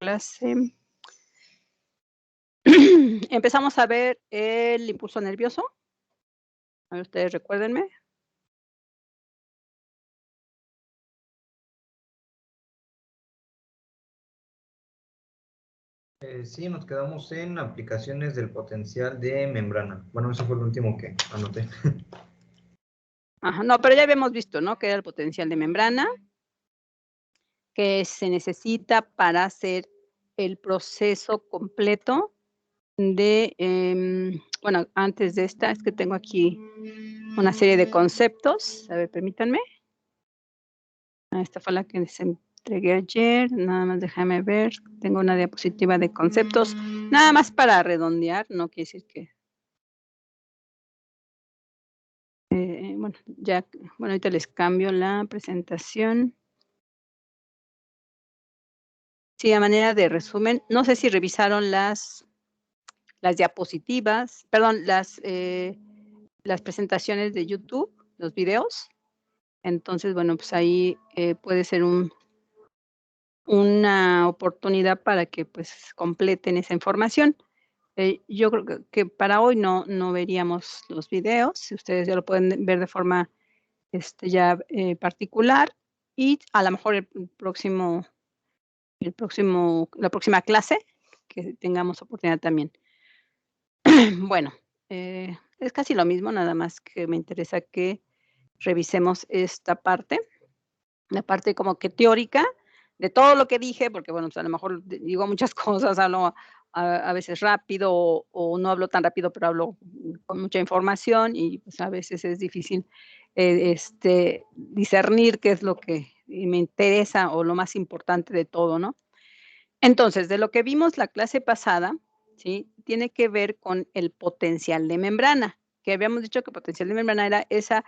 clase. Empezamos a ver el impulso nervioso. A ver, ustedes recuérdenme. Sí, nos quedamos en aplicaciones del potencial de membrana. Bueno, eso fue lo último que anoté. Ajá, no, pero ya habíamos visto, ¿no? Que era el potencial de membrana, que se necesita para hacer el proceso completo de, bueno, antes de esta, es que tengo aquí una serie de conceptos. A ver, permítanme. Esta fue la que les entregué ayer. Nada más déjame ver. Tengo una diapositiva de conceptos. Nada más para redondear, no quiere decir que. Bueno, ya, bueno, ahorita les cambio la presentación. Sí, a manera de resumen, no sé si revisaron las diapositivas, perdón, las presentaciones de YouTube, los videos. Entonces, bueno, pues ahí puede ser una oportunidad para que pues completen esa información. Yo creo que para hoy no veríamos los videos, si ustedes ya lo pueden ver de forma ya particular, y a lo mejor la próxima clase que tengamos oportunidad también. Bueno, es casi lo mismo, nada más que me interesa que revisemos esta parte, la parte como que teórica de todo lo que dije, porque bueno, pues a lo mejor digo muchas cosas, hablo a veces rápido o no hablo tan rápido, pero hablo con mucha información y pues a veces es difícil discernir qué es lo que me interesa o lo más importante de todo, ¿no? Entonces, de lo que vimos la clase pasada, ¿sí? Tiene que ver con el potencial de membrana, que habíamos dicho que potencial de membrana era esa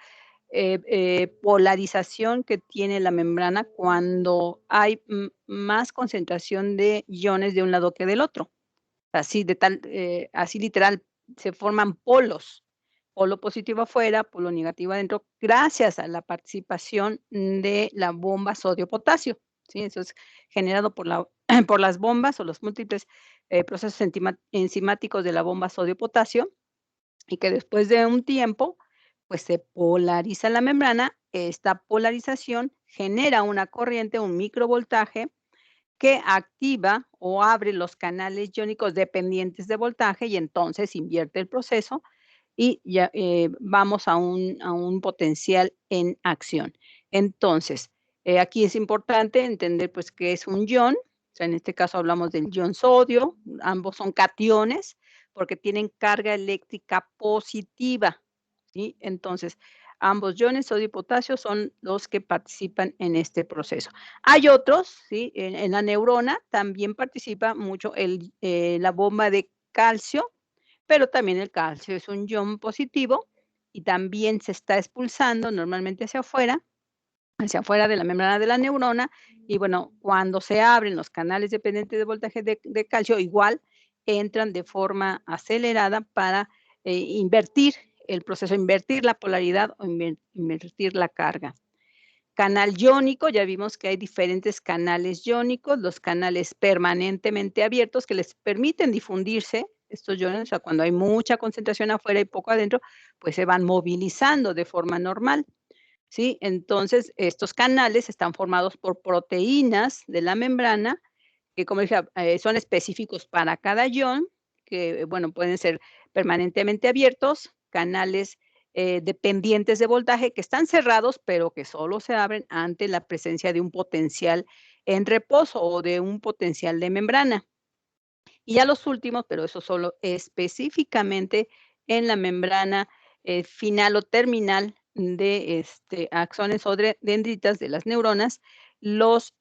polarización que tiene la membrana cuando hay más concentración de iones de un lado que del otro. Así así literal, se forman polos, polo positivo afuera, polo negativo adentro, gracias a la participación de la bomba sodio-potasio, ¿sí? Eso es generado por por las bombas o los múltiples procesos enzimáticos de la bomba sodio-potasio, y que después de un tiempo, pues se polariza la membrana. Esta polarización genera una corriente, un microvoltaje, que activa o abre los canales iónicos dependientes de voltaje y entonces invierte el proceso y ya vamos a un potencial en acción. Entonces, aquí es importante entender pues qué es un ion. O sea, en este caso hablamos del ion sodio, ambos son cationes porque tienen carga eléctrica positiva, ¿sí? Entonces, ambos iones, sodio y potasio, son los que participan en este proceso. Hay otros, ¿sí? En la neurona también participa mucho la bomba de calcio, pero también el calcio es un ion positivo y también se está expulsando normalmente hacia afuera de la membrana de la neurona, y bueno, cuando se abren los canales dependientes de voltaje de calcio, igual entran de forma acelerada para invertir el proceso, invertir la polaridad o invertir la carga. Canal iónico, ya vimos que hay diferentes canales iónicos, los canales permanentemente abiertos que les permiten difundirse estos iones, o sea, cuando hay mucha concentración afuera y poco adentro, pues se van movilizando de forma normal, ¿sí? Entonces, estos canales están formados por proteínas de la membrana, que como dije, son específicos para cada ion, que bueno, pueden ser permanentemente abiertos, canales dependientes de voltaje que están cerrados, pero que solo se abren ante la presencia de un potencial en reposo o de un potencial de membrana. Y ya los últimos, pero eso solo específicamente en la membrana final o terminal de axones o dendritas de las neuronas, los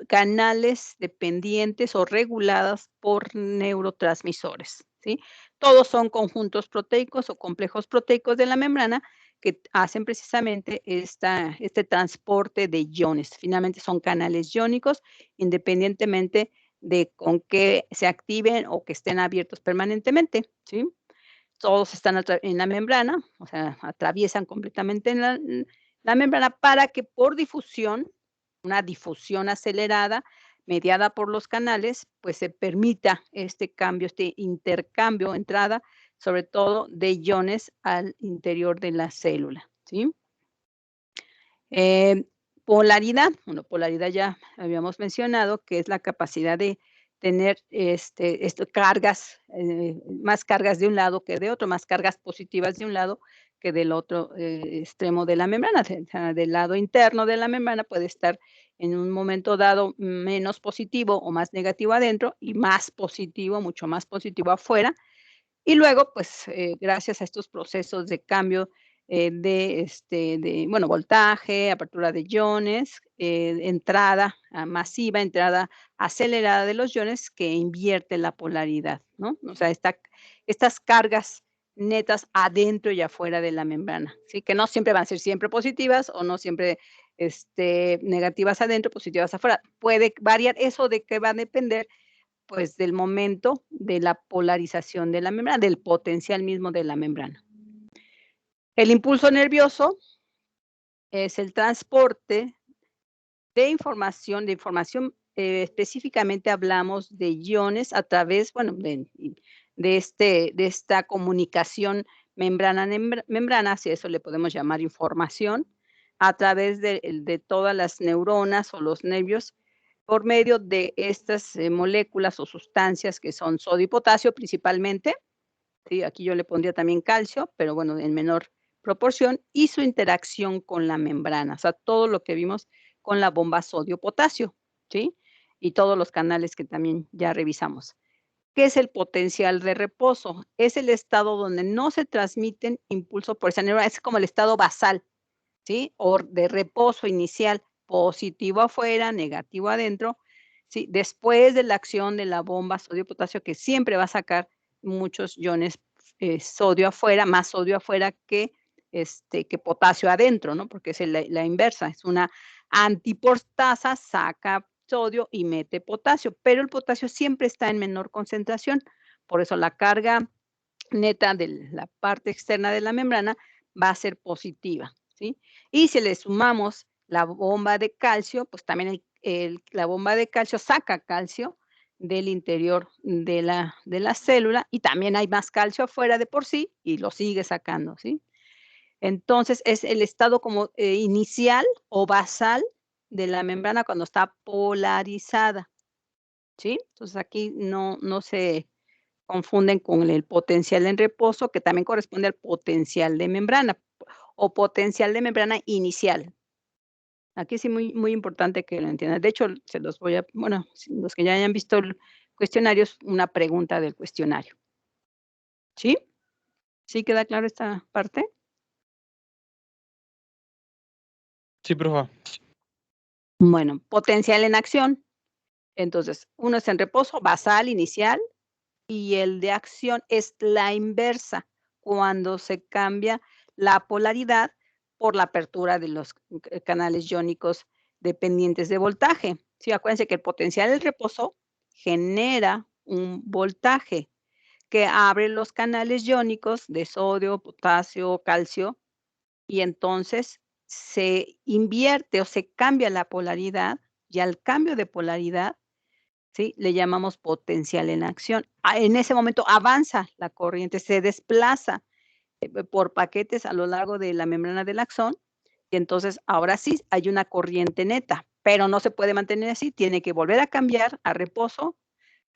canales dependientes o regulados por neurotransmisores, ¿sí? Todos son conjuntos proteicos o complejos proteicos de la membrana que hacen precisamente este transporte de iones. Finalmente son canales iónicos, independientemente de con qué se activen o que estén abiertos permanentemente, ¿sí? Todos están en la membrana, o sea, atraviesan completamente la membrana para que por difusión, una difusión acelerada, mediada por los canales, pues se permita este cambio, este intercambio, entrada, sobre todo de iones al interior de la célula, ¿sí? Eh, Polaridad, bueno, polaridad ya habíamos mencionado, que es la capacidad de tener cargas, más cargas de un lado que de otro, más cargas positivas de un lado que del otro extremo de la membrana. O sea, del lado interno de la membrana puede estar en un momento dado menos positivo o más negativo adentro y más positivo, mucho más positivo afuera. Y luego, pues, gracias a estos procesos de cambio, bueno, voltaje, apertura de iones, entrada masiva, entrada acelerada de los iones que invierte la polaridad, ¿no? O sea, estas cargas netas adentro y afuera de la membrana, ¿sí? Que no siempre van a ser siempre positivas o no siempre, negativas adentro, positivas afuera. Puede variar, ¿eso de qué va a depender? Pues, del momento de la polarización de la membrana, del potencial mismo de la membrana. El impulso nervioso es el transporte de información, específicamente hablamos de iones a través, bueno, de esta comunicación membrana, si a eso le podemos llamar información, a través de todas las neuronas o los nervios, por medio de estas, moléculas o sustancias que son sodio y potasio principalmente, ¿sí? Aquí yo le pondría también calcio, pero bueno, en menor proporción, y su interacción con la membrana, o sea, todo lo que vimos con la bomba sodio-potasio, ¿sí? Y todos los canales que también ya revisamos. ¿Qué es el potencial de reposo? Es el estado donde no se transmiten impulsos por esa neurona, es como el estado basal, ¿sí? O de reposo inicial, positivo afuera, negativo adentro, ¿sí? Después de la acción de la bomba sodio-potasio, que siempre va a sacar muchos iones, sodio afuera, más sodio afuera que potasio adentro, ¿no? Porque es la inversa, es una antiportasa, saca sodio y mete potasio, pero el potasio siempre está en menor concentración, por eso la carga neta de la parte externa de la membrana va a ser positiva, ¿sí? Y si le sumamos la bomba de calcio, pues también la bomba de calcio saca calcio del interior de la célula y también hay más calcio afuera de por sí y lo sigue sacando, ¿sí? Entonces es el estado como inicial o basal de la membrana cuando está polarizada, ¿sí? Entonces aquí no se confunden con el potencial en reposo, que también corresponde al potencial de membrana o potencial de membrana inicial. Aquí sí muy importante que lo entiendan. De hecho, se los voy a bueno, los que ya hayan visto el cuestionario, es una pregunta del cuestionario. ¿Sí? ¿Sí queda claro esta parte? Sí, profa. Bueno, potencial en acción. Entonces, uno es en reposo, basal, inicial, y el de acción es la inversa, cuando se cambia la polaridad por la apertura de los canales iónicos dependientes de voltaje. Sí, acuérdense que el potencial del reposo genera un voltaje que abre los canales iónicos de sodio, potasio, calcio, y entonces se invierte o se cambia la polaridad, y al cambio de polaridad, ¿sí? Le llamamos potencial en acción. En ese momento avanza la corriente, se desplaza por paquetes a lo largo de la membrana del axón y entonces ahora sí hay una corriente neta, pero no se puede mantener así, tiene que volver a cambiar a reposo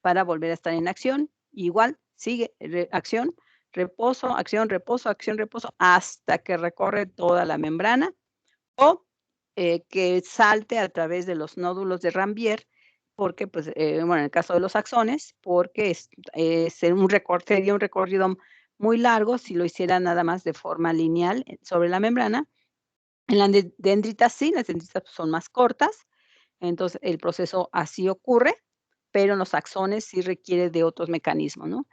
para volver a estar en acción. Igual sigue acción, reposo, acción, reposo, hasta que recorre toda la membrana o que salte a través de los nódulos de Ranvier, porque, pues, bueno, en el caso de los axones, porque sería un recorrido muy largo si lo hiciera nada más de forma lineal sobre la membrana. En las dendritas sí, las dendritas pues, son más cortas, entonces el proceso así ocurre, pero en los axones sí requiere de otros mecanismos, ¿no?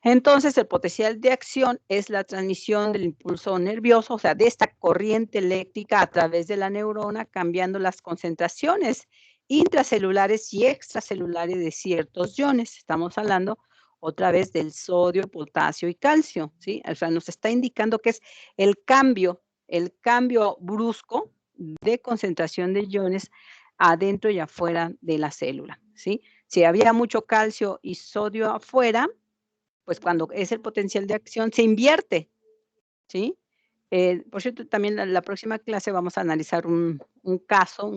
Entonces, el potencial de acción es la transmisión del impulso nervioso, o sea, de esta corriente eléctrica a través de la neurona, cambiando las concentraciones intracelulares y extracelulares de ciertos iones. Estamos hablando otra vez del sodio, potasio y calcio, ¿sí? O sea, nos está indicando que es el cambio brusco de concentración de iones adentro y afuera de la célula, ¿sí? Si había mucho calcio y sodio afuera, pues cuando es el potencial de acción se invierte, ¿sí? Por cierto, también la próxima clase vamos a analizar un caso,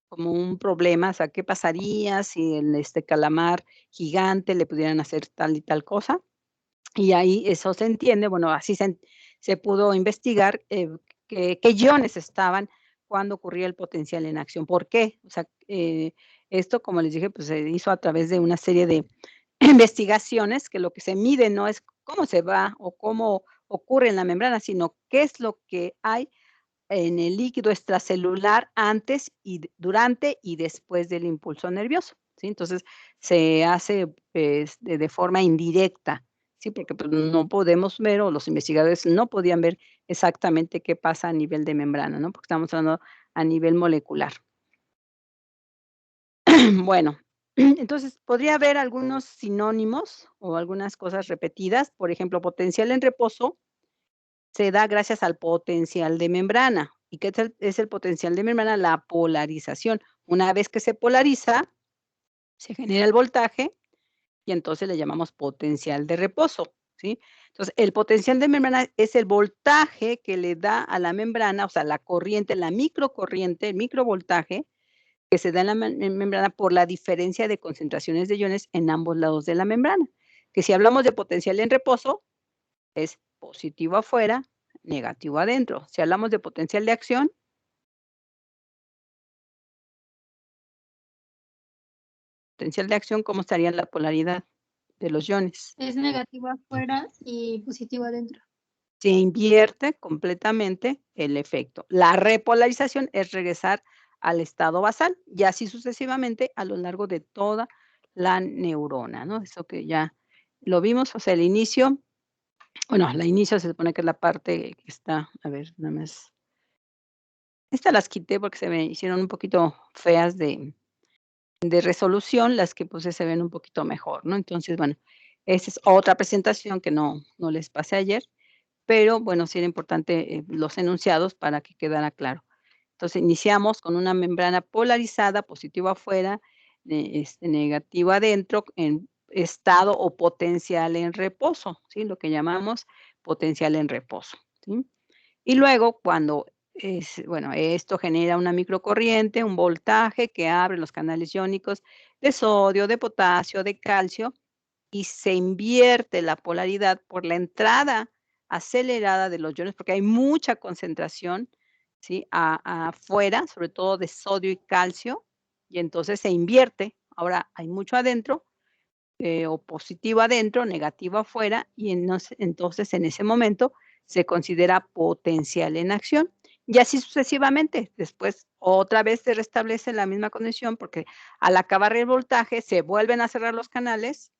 como un problema, o sea, ¿qué pasaría si el calamar gigante le pudieran hacer tal y tal cosa? Y ahí eso se entiende, bueno, así se pudo investigar qué iones estaban cuando ocurría el potencial en acción. ¿Por qué? O sea, esto, como les dije, pues se hizo a través de una serie de investigaciones que lo que se mide no es cómo se va o cómo ocurre en la membrana, sino qué es lo que hay en el líquido extracelular antes y durante y después del impulso nervioso, ¿sí? Entonces, se hace, de forma indirecta, ¿sí? Porque, pues, no podemos ver, o los investigadores no podían ver exactamente qué pasa a nivel de membrana, ¿no? Porque estamos hablando a nivel molecular. Bueno, entonces, podría haber algunos sinónimos o algunas cosas repetidas, por ejemplo, potencial en reposo se da gracias al potencial de membrana. ¿Y qué es el potencial de membrana? La polarización. Una vez que se polariza, se genera el voltaje y entonces le llamamos potencial de reposo, ¿sí? Entonces, el potencial de membrana es el voltaje que le da a la membrana, o sea, la corriente, la microcorriente, el microvoltaje que se da en la membrana por la diferencia de concentraciones de iones en ambos lados de la membrana. Que si hablamos de potencial en reposo, es positivo afuera, negativo adentro. Si hablamos de potencial de acción, ¿cómo estaría la polaridad de los iones? Es negativo afuera y positivo adentro. Se invierte completamente el efecto. La repolarización es regresar al estado basal y así sucesivamente a lo largo de toda la neurona, ¿no? Eso que ya lo vimos, o sea, el inicio, bueno, la inicio se supone que es la parte que está, a ver, nada más. Estas las quité porque se me hicieron un poquito feas de resolución, las que puse se ven un poquito mejor, ¿no? Entonces, bueno, esa es otra presentación que no les pasé ayer, pero bueno, sí era importante, los enunciados para que quedara claro. Entonces, iniciamos con una membrana polarizada, positivo afuera, negativo adentro, en estado o potencial en reposo, ¿sí? Lo que llamamos potencial en reposo, ¿sí? Y luego, cuando bueno, esto genera una microcorriente, un voltaje que abre los canales iónicos de sodio, de potasio, de calcio, y se invierte la polaridad por la entrada acelerada de los iones, porque hay mucha concentración, ¿sí? Afuera, sobre todo de sodio y calcio, y entonces se invierte. Ahora hay mucho adentro, o positivo adentro, negativo afuera, y entonces en ese momento se considera potencial en acción. Y así sucesivamente. Después otra vez se restablece la misma condición porque al acabar el voltaje se vuelven a cerrar los canales,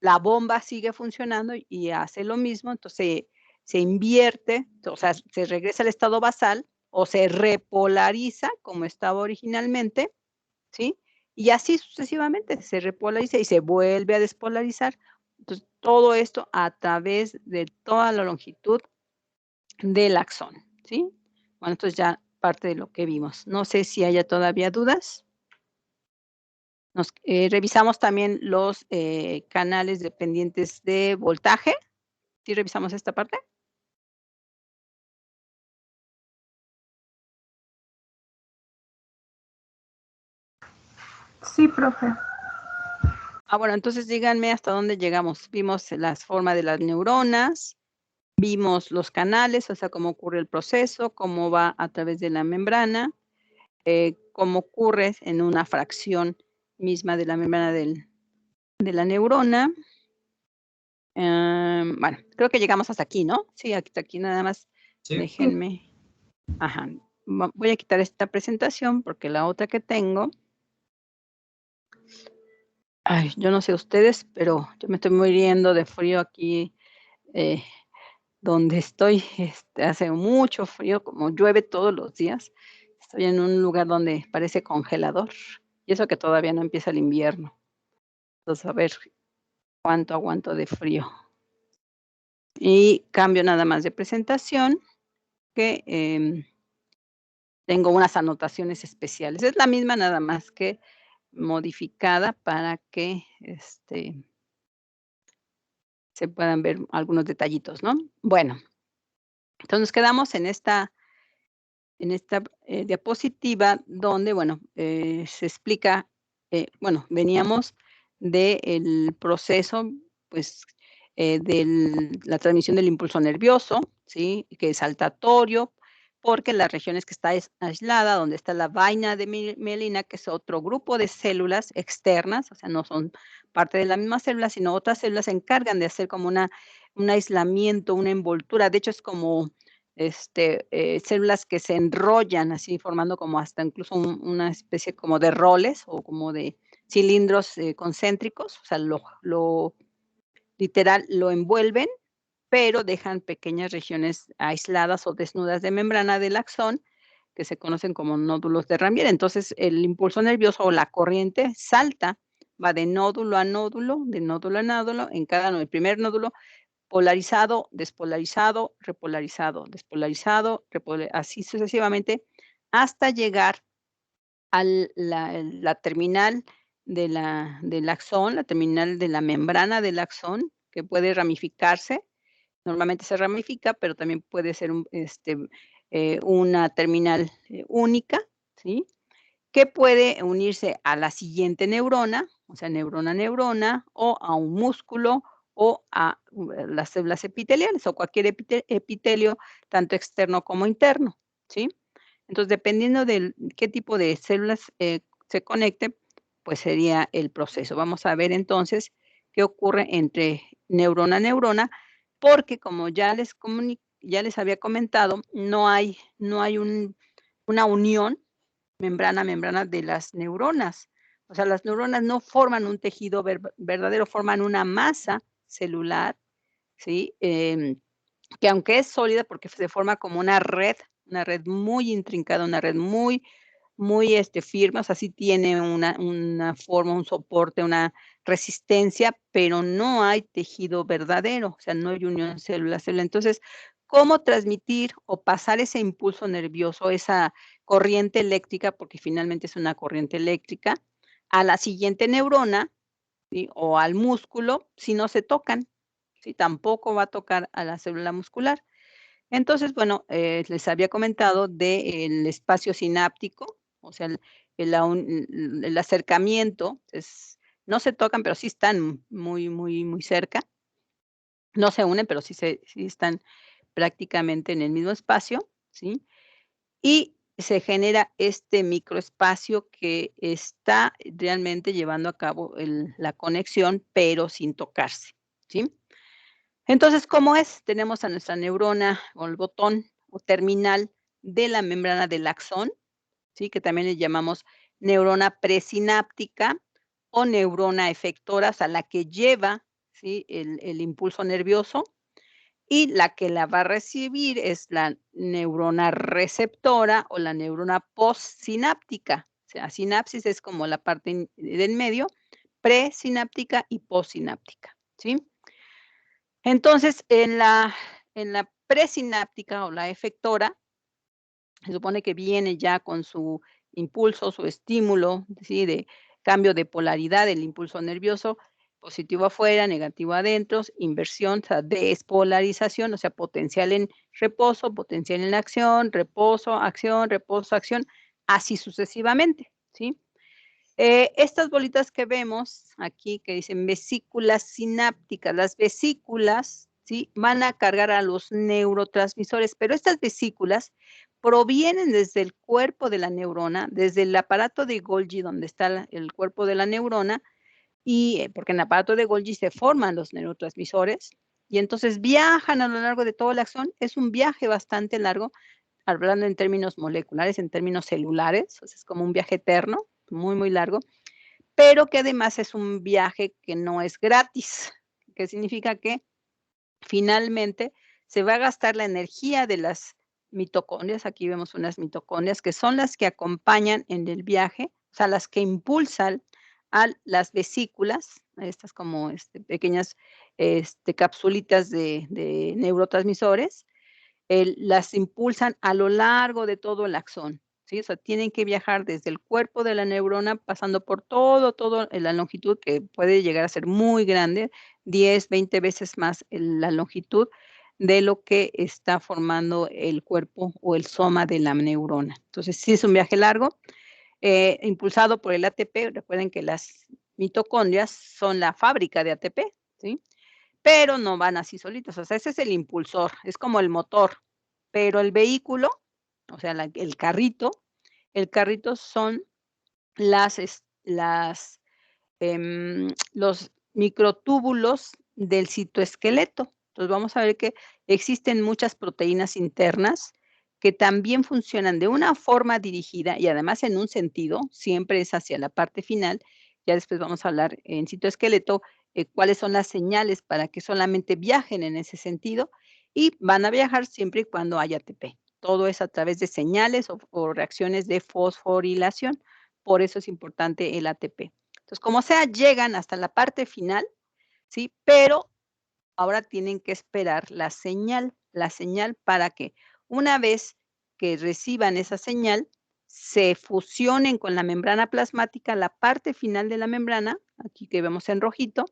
la bomba sigue funcionando y hace lo mismo, entonces se invierte, o sea, se regresa al estado basal o se repolariza como estaba originalmente, ¿sí? Y así sucesivamente, se repolariza y se vuelve a despolarizar. Entonces, todo esto a través de toda la longitud del axón, ¿sí? Bueno, entonces ya parte de lo que vimos. No sé si haya todavía dudas. Revisamos también los canales dependientes de voltaje. ¿Sí revisamos esta parte? Sí, profe. Bueno, entonces díganme hasta dónde llegamos. Vimos las formas de las neuronas, vimos los canales, o sea, cómo ocurre el proceso, cómo va a través de la membrana, cómo ocurre en una fracción misma de la membrana de la neurona. Bueno, creo que llegamos hasta aquí, ¿no? Sí, hasta aquí nada más. Sí. Déjenme. Ajá. Voy a quitar esta presentación porque la otra que tengo. Ay, yo no sé ustedes, pero yo me estoy muriendo de frío aquí, donde estoy, hace mucho frío, como llueve todos los días. Estoy en un lugar donde parece congelador, y eso que todavía no empieza el invierno. Entonces, a ver cuánto aguanto de frío. Y cambio nada más de presentación, que tengo unas anotaciones especiales. Es la misma, nada más que modificada para que se puedan ver algunos detallitos, ¿no? Bueno, entonces nos quedamos en esta diapositiva donde, bueno, se explica, bueno, veníamos del proceso, pues, de la transmisión del impulso nervioso, ¿sí? Que es saltatorio, porque las regiones que está aislada, donde está la vaina de mielina, que es otro grupo de células externas, o sea, no son parte de la misma célula, sino otras células se encargan de hacer como un aislamiento, una envoltura. De hecho, es como células que se enrollan así, formando como hasta incluso una especie como de roles o como de cilindros concéntricos, o sea, lo literal lo envuelven, pero dejan pequeñas regiones aisladas o desnudas de membrana del axón, que se conocen como nódulos de Ranvier. Entonces, el impulso nervioso o la corriente salta, va de nódulo a nódulo, de nódulo a nódulo, en cada el primer nódulo polarizado, despolarizado, repolarizado, despolarizado, así sucesivamente, hasta llegar a la terminal del axón, la terminal de la membrana del axón, que puede ramificarse. Normalmente se ramifica, pero también puede ser una terminal única, ¿sí? Que puede unirse a la siguiente neurona, o sea, neurona a neurona, o a un músculo, o a las células epiteliales, o cualquier epitelio, tanto externo como interno, ¿sí? Entonces, dependiendo de qué tipo de células se conecte, pues sería el proceso. Vamos a ver entonces qué ocurre entre neurona a neurona, porque como ya les había comentado, no hay una unión membrana a membrana de las neuronas. O sea, las neuronas no forman un tejido verdadero, forman una masa celular, ¿sí? Que aunque es sólida porque se forma como una red muy intrincada, una red muy firme, o sea, sí tiene una forma, un soporte, una resistencia, pero no hay tejido verdadero, o sea, no hay unión célula-célula. Entonces, ¿cómo transmitir o pasar ese impulso nervioso, esa corriente eléctrica, porque finalmente es una corriente eléctrica, a la siguiente neurona, ¿sí? O al músculo, si no se tocan, ¿sí? Tampoco va a tocar a la célula muscular. Entonces, bueno, les había comentado del espacio sináptico, o sea, el acercamiento, no se tocan, pero sí están muy cerca. No se unen, pero sí están prácticamente en el mismo espacio, ¿sí? Y se genera este microespacio que está realmente llevando a cabo la conexión, pero sin tocarse, ¿sí? Entonces, ¿cómo es? Tenemos a nuestra neurona o el botón o terminal de la membrana del axón, ¿sí? Que también le llamamos neurona presináptica o neurona efectora, o sea, la que lleva, ¿sí? el impulso nervioso, y la que la va a recibir es la neurona receptora o la neurona postsináptica. O sea, sinapsis es como la parte del medio, presináptica y postsináptica, ¿sí? Entonces, en la presináptica o la efectora, se supone que viene ya con su impulso, su estímulo, ¿sí? De cambio de polaridad del impulso nervioso, positivo afuera, negativo adentro, inversión, o sea, despolarización, o sea, potencial en reposo, potencial en acción, reposo, acción, así sucesivamente, ¿sí? Estas bolitas que vemos aquí, que dicen vesículas sinápticas, las vesículas, ¿sí? Van a cargar a los neurotransmisores, pero estas vesículas provienen desde el cuerpo de la neurona, desde el aparato de Golgi, donde está el cuerpo de la neurona, y porque en el aparato de Golgi se forman los neurotransmisores, y entonces viajan a lo largo de todo el axón. Es un viaje bastante largo, hablando en términos moleculares, en términos celulares, o sea, es como un viaje eterno, muy largo, pero que además es un viaje que no es gratis, que significa que finalmente se va a gastar la energía de las mitocondrias. Aquí vemos unas mitocondrias que son las que acompañan en el viaje, o sea, las que impulsan a las vesículas, estas como pequeñas capsulitas de neurotransmisores, las impulsan a lo largo de todo el axón. ¿sí? O sea, tienen que viajar desde el cuerpo de la neurona, pasando por todo la longitud, que puede llegar a ser muy grande, 10, 20 veces más la longitud de lo que está formando el cuerpo o el soma de la neurona. Entonces, sí es un viaje largo, impulsado por el ATP. Recuerden que las mitocondrias son la fábrica de ATP, ¿sí? Pero no van así solitos, o sea, ese es el impulsor, es como el motor, pero el vehículo, o sea, el carrito son los microtúbulos del citoesqueleto. Entonces, vamos a ver que existen muchas proteínas internas que también funcionan de una forma dirigida y además en un sentido, siempre es hacia la parte final. Ya después vamos a hablar en citoesqueleto cuáles son las señales para que solamente viajen en ese sentido, y van a viajar siempre y cuando haya ATP. Todo es a través de señales o reacciones de fosforilación. Por eso es importante el ATP. Entonces, como sea, llegan hasta la parte final, ¿sí? Pero ahora tienen que esperar la señal para que una vez que reciban esa señal, se fusionen con la membrana plasmática, la parte final de la membrana, aquí que vemos en rojito,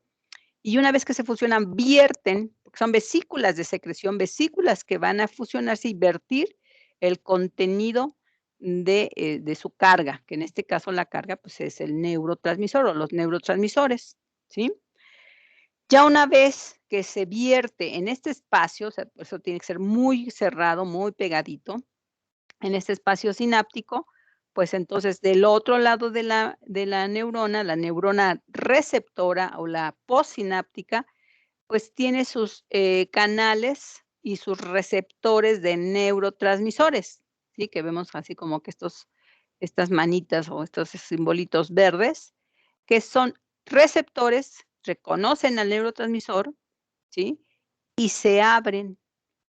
y una vez que se fusionan, vierten, porque son vesículas de secreción, vesículas que van a fusionarse y vertir el contenido de su carga, que en este caso la carga, pues, es el neurotransmisor o los neurotransmisores, ¿sí? Ya una vez que se vierte en este espacio, o sea, por eso tiene que ser muy cerrado, muy pegadito, en este espacio sináptico, pues entonces del otro lado de la neurona receptora o la postsináptica, pues tiene sus canales y sus receptores de neurotransmisores, ¿sí? Que vemos así como que estas manitas o estos simbolitos verdes, que son receptores, reconocen al neurotransmisor, ¿sí? Y se abren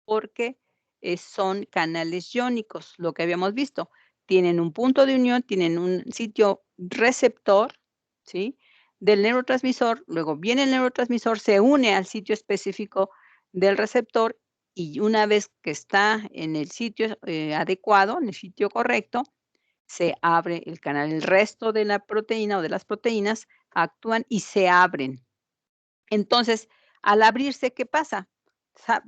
porque son canales iónicos, lo que habíamos visto. Tienen un punto de unión, tienen un sitio receptor, ¿sí? Del neurotransmisor, luego viene el neurotransmisor, se une al sitio específico del receptor y una vez que está en el sitio adecuado, en el sitio correcto, se abre el canal. El resto de la proteína o de las proteínas actúan y se abren. Entonces, al abrirse, ¿qué pasa?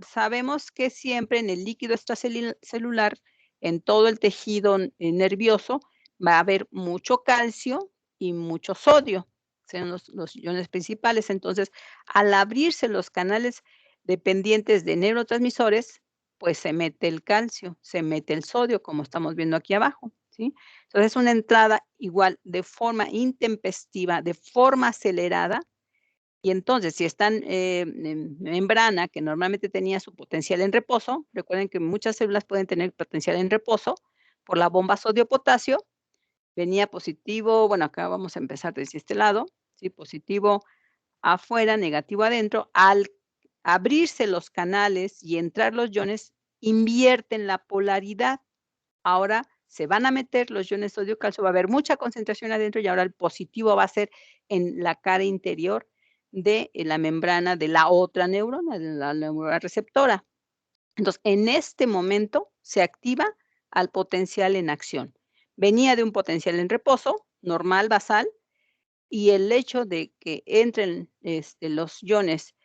Sabemos que siempre en el líquido extracelular, en todo el tejido nervioso, va a haber mucho calcio y mucho sodio, son los iones principales. Entonces, al abrirse los canales dependientes de neurotransmisores, pues se mete el calcio, se mete el sodio, como estamos viendo aquí abajo, ¿sí? Entonces, es una entrada igual de forma intempestiva, de forma acelerada. Y entonces, si están en membrana, que normalmente tenía su potencial en reposo, recuerden que muchas células pueden tener potencial en reposo por la bomba sodio-potasio, venía positivo, bueno, acá vamos a empezar desde este lado, ¿sí? Positivo afuera, negativo adentro. Al abrirse los canales y entrar los iones, invierten la polaridad. Ahora se van a meter los iones sodio-calcio, va a haber mucha concentración adentro y ahora el positivo va a ser en la cara interior de la membrana de la otra neurona, de la neurona receptora. Entonces, en este momento se activa al potencial en acción. Venía de un potencial en reposo, normal, basal, y el hecho de que entren los iones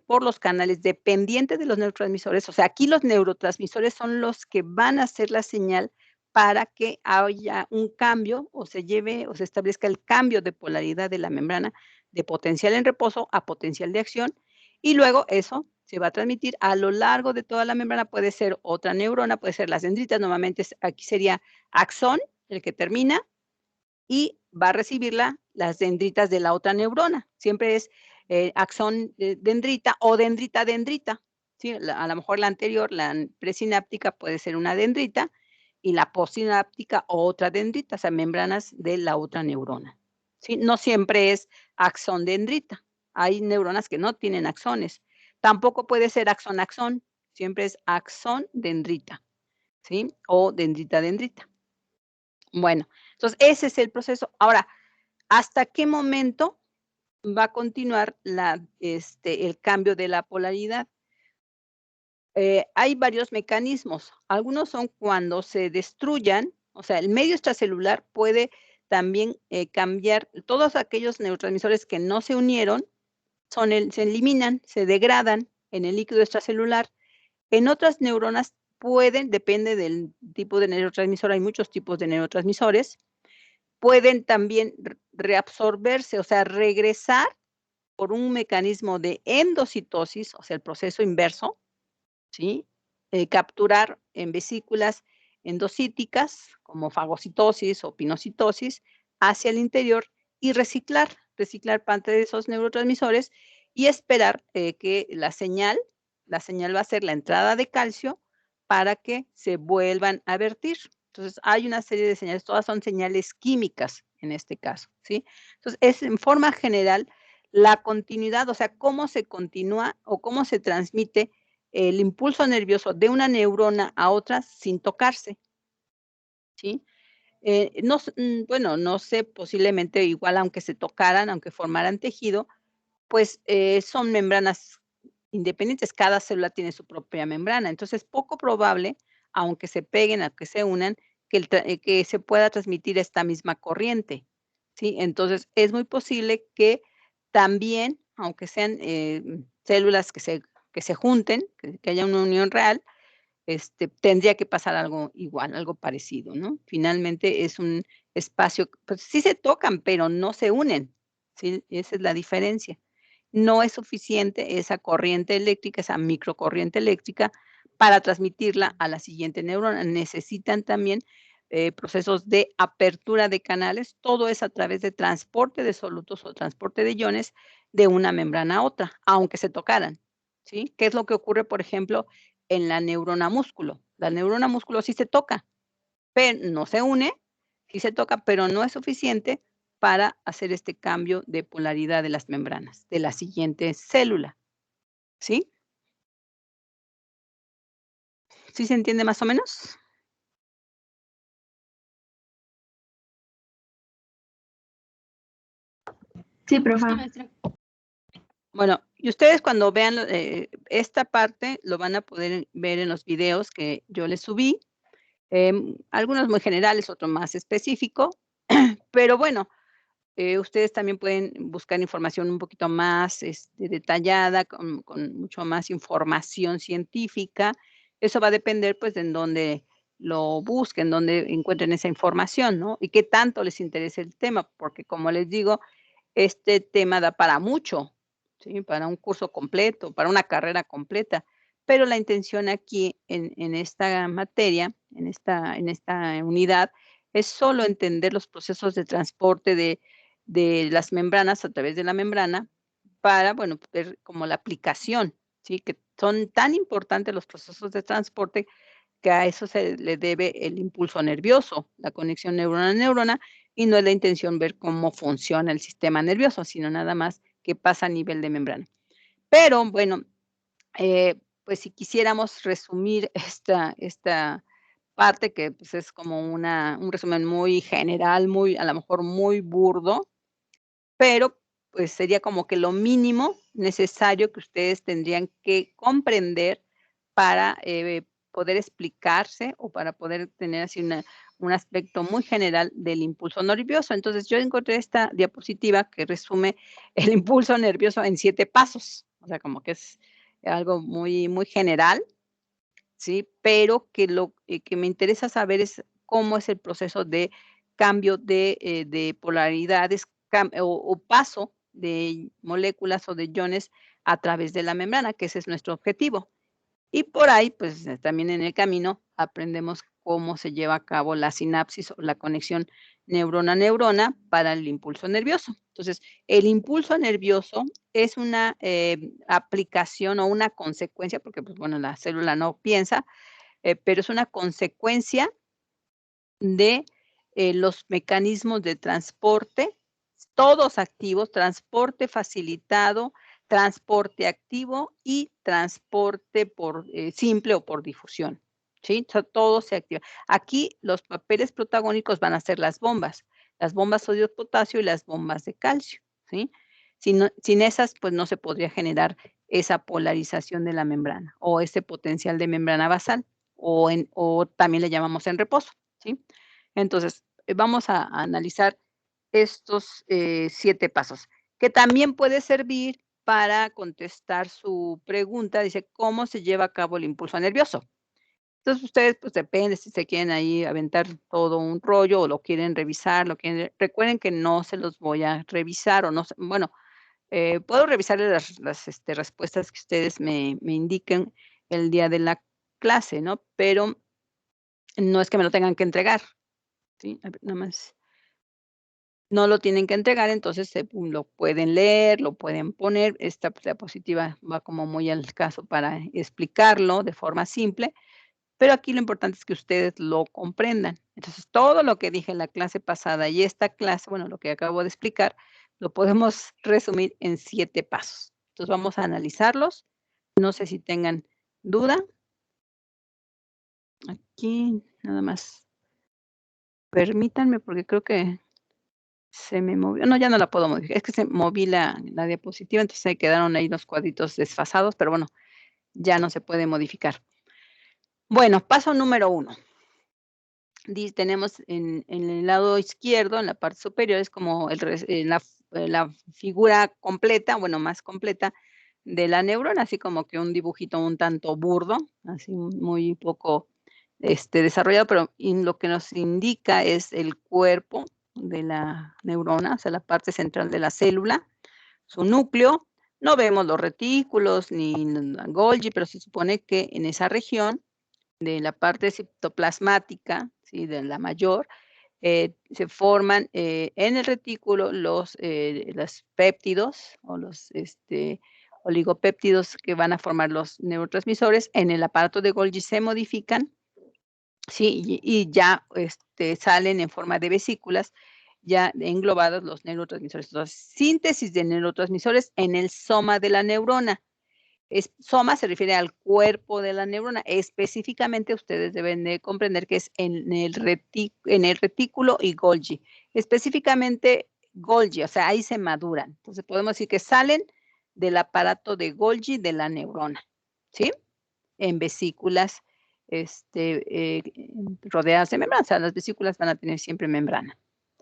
por los canales dependientes de los neurotransmisores, o sea, aquí los neurotransmisores son los que van a hacer la señal para que haya un cambio o se lleve o se establezca el cambio de polaridad de la membrana de potencial en reposo a potencial de acción, y luego eso se va a transmitir a lo largo de toda la membrana. Puede ser otra neurona, puede ser las dendritas, normalmente aquí sería axón el que termina, y va a recibirla las dendritas de la otra neurona. Siempre es axón dendrita o dendrita, ¿sí? A lo mejor la anterior, la presináptica, puede ser una dendrita y la postsináptica otra dendrita, o sea, membranas de la otra neurona, ¿sí? No siempre es axón dendrita. Hay neuronas que no tienen axones. Tampoco puede ser axón-axón, siempre es axón dendrita, ¿sí? O dendrita. Bueno, entonces ese es el proceso. Ahora, ¿hasta qué momento va a continuar el cambio de la polaridad? Hay varios mecanismos. Algunos son cuando se destruyan O sea, el medio extracelular puede también cambiar todos aquellos neurotransmisores que no se unieron, se eliminan, se degradan en el líquido extracelular. En otras neuronas pueden, depende del tipo de neurotransmisor, hay muchos tipos de neurotransmisores, pueden también reabsorberse, o sea, regresar por un mecanismo de endocitosis, o sea, el proceso inverso, ¿sí? Capturar en vesículas endocíticas, como fagocitosis o pinocitosis, hacia el interior y reciclar parte de esos neurotransmisores y esperar que la señal va a ser la entrada de calcio para que se vuelvan a vertir. Entonces, hay una serie de señales, todas son señales químicas en este caso, ¿sí? Entonces, es en forma general la continuidad, o sea, cómo se continúa o cómo se transmite el impulso nervioso de una neurona a otra sin tocarse, ¿sí? Bueno, no sé, posiblemente igual aunque se tocaran, aunque formaran tejido, pues, son membranas independientes, cada célula tiene su propia membrana. Entonces, es poco probable, aunque se peguen, aunque se unan, que se pueda transmitir esta misma corriente, ¿sí? Entonces, es muy posible que también, aunque sean, células que se junten, que haya una unión real, tendría que pasar algo igual, algo parecido, ¿no? Finalmente es un espacio, pues sí se tocan, pero no se unen, ¿sí? Esa es la diferencia. No es suficiente esa corriente eléctrica, esa microcorriente eléctrica, para transmitirla a la siguiente neurona. Necesitan también procesos de apertura de canales, todo es a través de transporte de solutos o transporte de iones de una membrana a otra, aunque se tocaran, ¿sí? ¿Qué es lo que ocurre, por ejemplo, en la neurona músculo? La neurona músculo sí se toca, pero no se une, sí se toca, pero no es suficiente para hacer este cambio de polaridad de las membranas de la siguiente célula, ¿sí? ¿Sí se entiende más o menos? Sí, Sí, profa. maestra. Bueno, y ustedes cuando vean esta parte lo van a poder ver en los videos que yo les subí, algunos muy generales, otro más específico, pero bueno, ustedes también pueden buscar información un poquito más detallada, con mucho más información científica. Eso va a depender, pues, de en dónde lo busquen, dónde encuentren esa información, ¿no? Y qué tanto les interesa el tema, porque como les digo, este tema da para mucho, ¿sí? Para un curso completo, para una carrera completa. Pero la intención aquí en esta materia, en esta unidad, es solo entender los procesos de transporte de las membranas a través de la membrana para, bueno, ver como la aplicación, ¿sí? Que son tan importantes los procesos de transporte que a eso se le debe el impulso nervioso, la conexión neurona-neurona, y no es la intención ver cómo funciona el sistema nervioso, sino nada más qué pasa a nivel de membrana. Pero bueno, pues si quisiéramos resumir esta parte que pues es como un resumen muy general, muy, a lo mejor muy burdo, pero pues sería como que lo mínimo necesario que ustedes tendrían que comprender para poder explicarse o para poder tener así un aspecto muy general del impulso nervioso. Entonces yo encontré esta diapositiva que resume el impulso nervioso en 7 pasos, o sea, como que es algo muy, muy general, ¿sí? Pero que lo que me interesa saber es cómo es el proceso de cambio de polaridades o paso de moléculas o de iones a través de la membrana, que ese es nuestro objetivo. Y por ahí, pues también en el camino aprendemos cómo se lleva a cabo la sinapsis o la conexión neurona-neurona para el impulso nervioso. Entonces, el impulso nervioso es una aplicación o una consecuencia, porque pues bueno, la célula no piensa, pero es una consecuencia de los mecanismos de transporte, todos activos, transporte facilitado, transporte activo y transporte por simple o por difusión, ¿sí? Todo se activa. Aquí los papeles protagónicos van a ser las bombas sodio-potasio y las bombas de calcio, ¿sí? Sin esas, pues no se podría generar esa polarización de la membrana o ese potencial de membrana basal o también le llamamos en reposo, ¿sí? Entonces, vamos a analizar estos 7 pasos, que también puede servir para contestar su pregunta. Dice, ¿cómo se lleva a cabo el impulso nervioso? Entonces, ustedes, pues, depende si se quieren ahí aventar todo un rollo o lo quieren revisar, lo quieren recuerden que no se los voy a revisar o no sé, bueno, puedo revisarles las respuestas que ustedes me indiquen el día de la clase, ¿no? Pero no es que me lo tengan que entregar, ¿sí? A ver, nada más. No lo tienen que entregar, entonces, lo pueden leer, lo pueden poner. Esta diapositiva va como muy al caso para explicarlo de forma simple, pero aquí lo importante es que ustedes lo comprendan. Entonces, todo lo que dije en la clase pasada y esta clase, bueno, lo que acabo de explicar, lo podemos resumir en 7 pasos. Entonces, vamos a analizarlos. No sé si tengan duda. Aquí nada más. Permítanme, porque creo que se me movió. No, ya no la puedo modificar. Es que se moví la diapositiva, entonces se quedaron ahí los cuadritos desfasados, pero bueno, ya no se puede modificar. Bueno, paso número 1. Tenemos en el lado izquierdo, en la parte superior, es como la figura completa, bueno, más completa de la neurona, así como que un dibujito un tanto burdo, así muy poco desarrollado, pero lo que nos indica es el cuerpo de la neurona, o sea, la parte central de la célula, su núcleo. No vemos los retículos ni la Golgi, pero se supone que en esa región de la parte citoplasmática, ¿sí? De la mayor, se forman en el retículo los péptidos o los oligopéptidos que van a formar los neurotransmisores. En el aparato de Golgi se modifican, ¿sí? Y ya salen en forma de vesículas, ya englobados los neurotransmisores. Entonces, síntesis de neurotransmisores en el soma de la neurona. Soma se refiere al cuerpo de la neurona. Específicamente, ustedes deben de comprender que es en el retículo y Golgi. Específicamente Golgi, o sea, ahí se maduran. Entonces, podemos decir que salen del aparato de Golgi de la neurona, ¿sí? En vesículas rodeadas de membrana. O sea, las vesículas van a tener siempre membrana.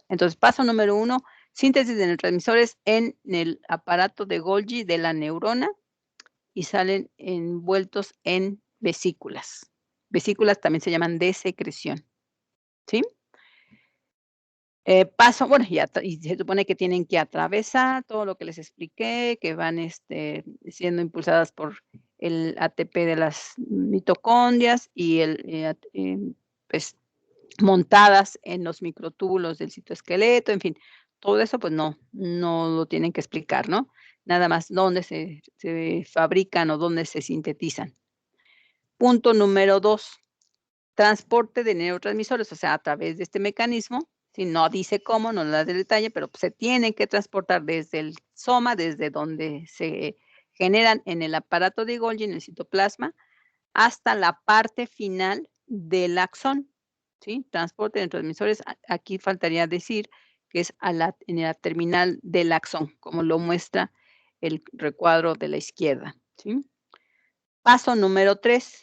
Entonces, paso número 1, síntesis de neurotransmisores en el aparato de Golgi de la neurona y salen envueltos en vesículas. Vesículas también se llaman de secreción, ¿sí? Bueno, y se supone que tienen que atravesar todo lo que les expliqué, que van siendo impulsadas por el ATP de las mitocondrias y pues montadas en los microtúbulos del citoesqueleto, en fin, todo eso pues no lo tienen que explicar, ¿no? Nada más dónde se fabrican o dónde se sintetizan. Punto número 2, transporte de neurotransmisores, o sea, a través de este mecanismo, si no dice cómo, no da el detalle, pero se tienen que transportar desde el soma, desde donde se generan en el aparato de Golgi, en el citoplasma, hasta la parte final del axón, ¿sí? Transporte de neurotransmisores, aquí faltaría decir que es en la terminal del axón, como lo muestra el recuadro de la izquierda, ¿sí? Paso número 3.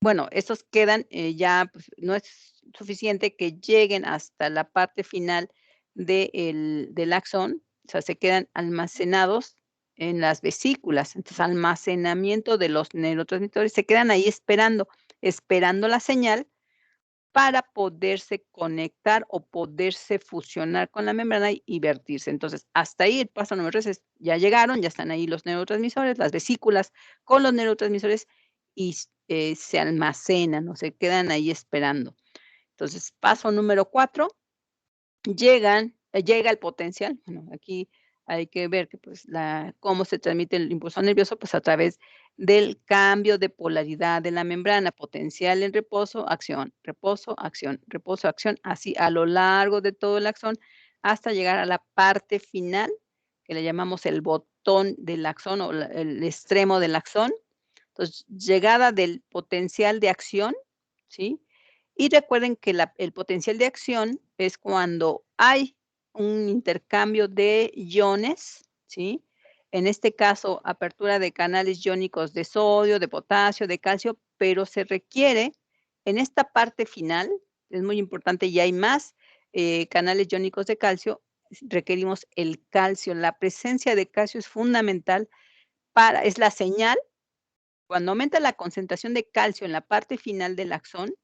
Bueno, estos quedan ya, pues, no es suficiente que lleguen hasta la parte final del axón, o sea, se quedan almacenados en las vesículas. Entonces, almacenamiento de los neurotransmisores, se quedan ahí esperando la señal para poderse conectar o poderse fusionar con la membrana y vertirse. Entonces, hasta ahí el paso número 3 es, ya llegaron, ya están ahí los neurotransmisores, las vesículas con los neurotransmisores y se almacenan o se quedan ahí esperando. Entonces, paso número 4, llega el potencial. Bueno, aquí hay que ver que pues cómo se transmite el impulso nervioso, pues a través del cambio de polaridad de la membrana, potencial en reposo, acción, reposo, acción, así a lo largo de todo el axón, hasta llegar a la parte final, que le llamamos el botón del axón o el extremo del axón. Entonces, llegada del potencial de acción, ¿sí? Y recuerden que el potencial de acción es cuando hay un intercambio de iones, ¿sí? En este caso, apertura de canales iónicos de sodio, de potasio, de calcio, pero se requiere en esta parte final, es muy importante y hay más canales iónicos de calcio, requerimos el calcio. La presencia de calcio es fundamental es la señal. Cuando aumenta la concentración de calcio en la parte final del axón,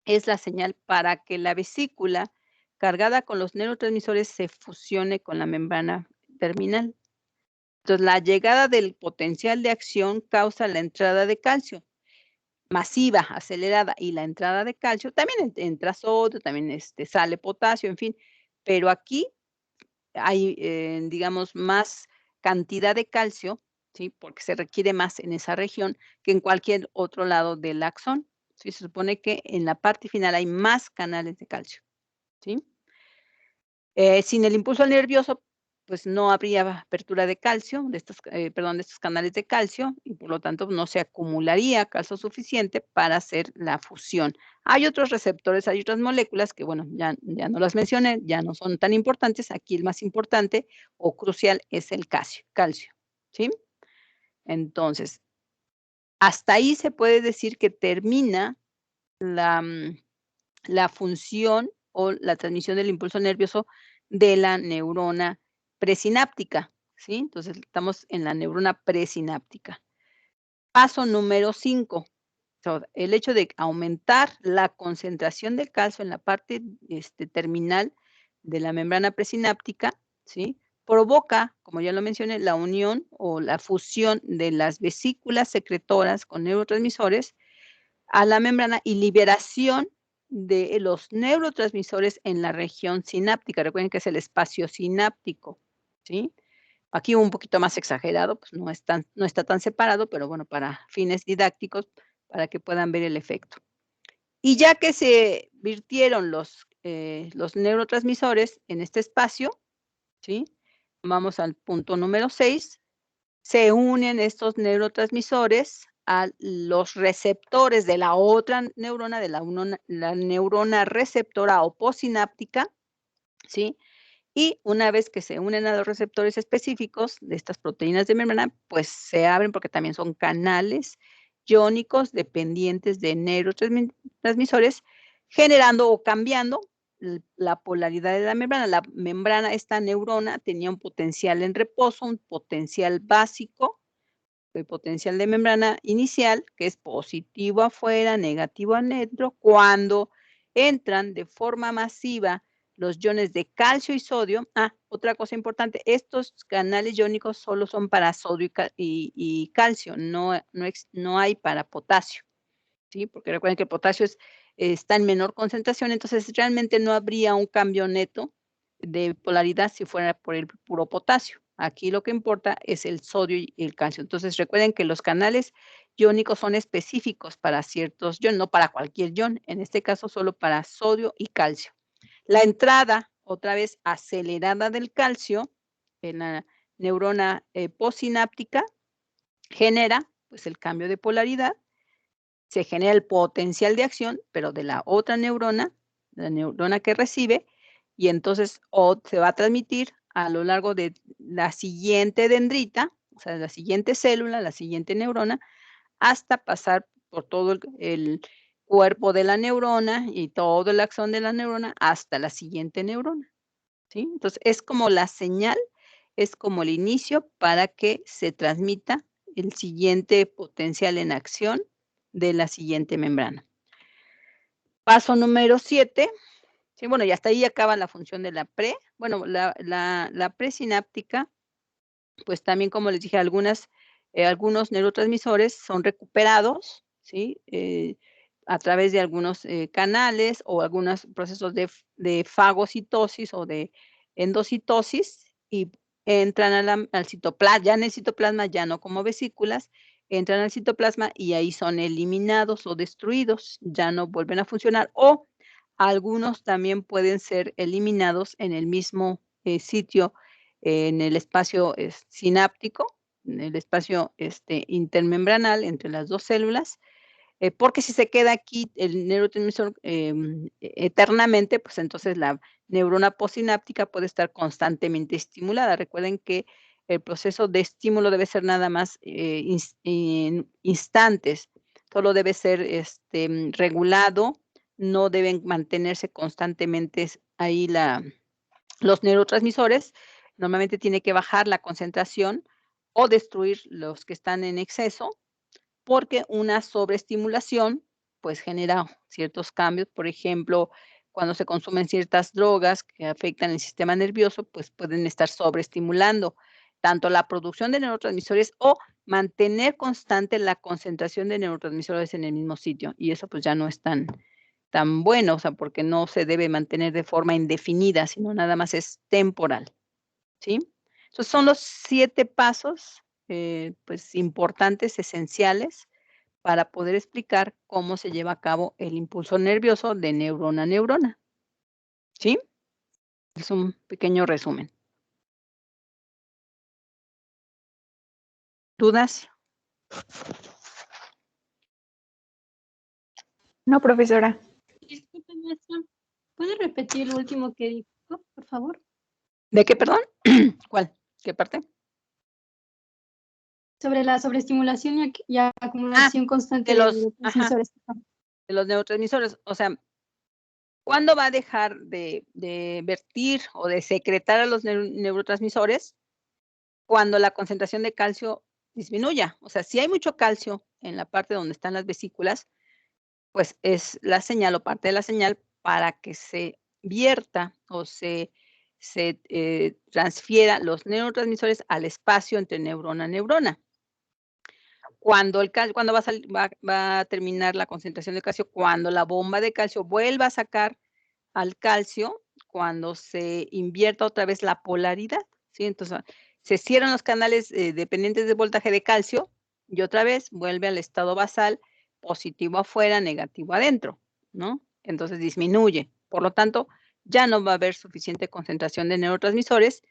es la señal para que la vesícula cargada con los neurotransmisores se fusione con la membrana terminal. Entonces, la llegada del potencial de acción causa la entrada de calcio masiva, acelerada, y la entrada de calcio, también entra sodio, también sale potasio, en fin, pero aquí hay, digamos, más cantidad de calcio, ¿sí? Porque se requiere más en esa región que en cualquier otro lado del axón, ¿sí? Se supone que en la parte final hay más canales de calcio, ¿sí? Sin el impulso nervioso, pues no habría apertura de calcio, de estos canales de calcio, y por lo tanto no se acumularía calcio suficiente para hacer la fusión. Hay otros receptores, hay otras moléculas que, bueno, ya no las mencioné, ya no son tan importantes. Aquí el más importante o crucial es el calcio, ¿sí? Entonces, hasta ahí se puede decir que termina la función o la transmisión del impulso nervioso de la neurona presináptica, ¿sí? Entonces, estamos en la neurona presináptica. Paso número 5. El hecho de aumentar la concentración de calcio en la parte terminal de la membrana presináptica, ¿sí? Provoca, como ya lo mencioné, la unión o la fusión de las vesículas secretoras con neurotransmisores a la membrana y liberación de los neurotransmisores en la región sináptica. Recuerden que es el espacio sináptico, ¿sí? Aquí un poquito más exagerado, pues no está tan separado, pero bueno, para fines didácticos, para que puedan ver el efecto. Y ya que se virtieron los neurotransmisores en este espacio, ¿sí? Vamos al punto número 6. Se unen estos neurotransmisores a los receptores de la otra neurona, de la neurona receptora o postsináptica, ¿sí? Y una vez que se unen a los receptores específicos de estas proteínas de membrana, pues se abren porque también son canales iónicos dependientes de neurotransmisores, generando o cambiando la polaridad de la membrana. La membrana, esta neurona, tenía un potencial en reposo, un potencial básico, el potencial de membrana inicial, que es positivo afuera, negativo adentro. Cuando entran de forma masiva los iones de calcio y sodio. Otra cosa importante, estos canales iónicos solo son para sodio y calcio, no hay para potasio, ¿sí? Porque recuerden que el potasio está en menor concentración, entonces realmente no habría un cambio neto de polaridad si fuera por el puro potasio. Aquí lo que importa es el sodio y el calcio. Entonces recuerden que los canales iónicos son específicos para ciertos iones, no para cualquier ion, en este caso solo para sodio y calcio. La entrada, otra vez acelerada del calcio en la neurona postsináptica genera pues el cambio de polaridad, se genera el potencial de acción, pero de la otra neurona, la neurona que recibe, y entonces se va a transmitir a lo largo de la siguiente dendrita, o sea, la siguiente célula, la siguiente neurona, hasta pasar por todo el cuerpo de la neurona y todo el axón de la neurona hasta la siguiente neurona, ¿sí? Entonces, es como la señal, es como el inicio para que se transmita el siguiente potencial en acción de la siguiente membrana. Paso número 7. Sí, bueno, y hasta ahí acaba la función de la la presináptica, pues también, como les dije, algunos neurotransmisores son recuperados, ¿sí? A través de algunos canales o algunos procesos de fagocitosis o de endocitosis y entran al citoplasma. Ya en el citoplasma, ya no como vesículas, entran al citoplasma y ahí son eliminados o destruidos, ya no vuelven a funcionar, o algunos también pueden ser eliminados en el mismo sitio, en el espacio sináptico, en el espacio intermembranal entre las dos células, porque si se queda aquí el neurotransmisor eternamente, pues entonces la neurona postsináptica puede estar constantemente estimulada. Recuerden que el proceso de estímulo debe ser nada más en instantes, solo debe ser regulado no deben mantenerse constantemente ahí los neurotransmisores. Normalmente tiene que bajar la concentración o destruir los que están en exceso, porque una sobreestimulación pues genera ciertos cambios. Por ejemplo, cuando se consumen ciertas drogas que afectan el sistema nervioso, pues pueden estar sobreestimulando tanto la producción de neurotransmisores o mantener constante la concentración de neurotransmisores en el mismo sitio. Y eso pues ya no es tan bueno, o sea, porque no se debe mantener de forma indefinida, sino nada más es temporal, ¿sí? Entonces, son los 7 pasos, pues, importantes, esenciales, para poder explicar cómo se lleva a cabo el impulso nervioso de neurona a neurona, ¿sí? Es un pequeño resumen. ¿Dudas? No, profesora. Disculpe, maestra. ¿Puede repetir lo último que dijo, por favor? ¿De qué, perdón? ¿Cuál? ¿Qué parte? Sobre la sobreestimulación y acumulación constante de de los neurotransmisores. de los neurotransmisores, o sea, ¿cuándo va a dejar de vertir o de secretar a los neurotransmisores? Cuando la concentración de calcio disminuya. O sea, si hay mucho calcio en la parte donde están las vesículas, pues es la señal o parte de la señal para que se vierta o se transfiera los neurotransmisores al espacio entre neurona a neurona. Cuando va a terminar la concentración de calcio, cuando la bomba de calcio vuelva a sacar al calcio, cuando se invierta otra vez la polaridad, ¿sí? Entonces, se cierran los canales dependientes de voltaje de calcio y otra vez vuelve al estado basal, positivo afuera, negativo adentro, ¿no? Entonces disminuye. Por lo tanto, ya no va a haber suficiente concentración de neurotransmisores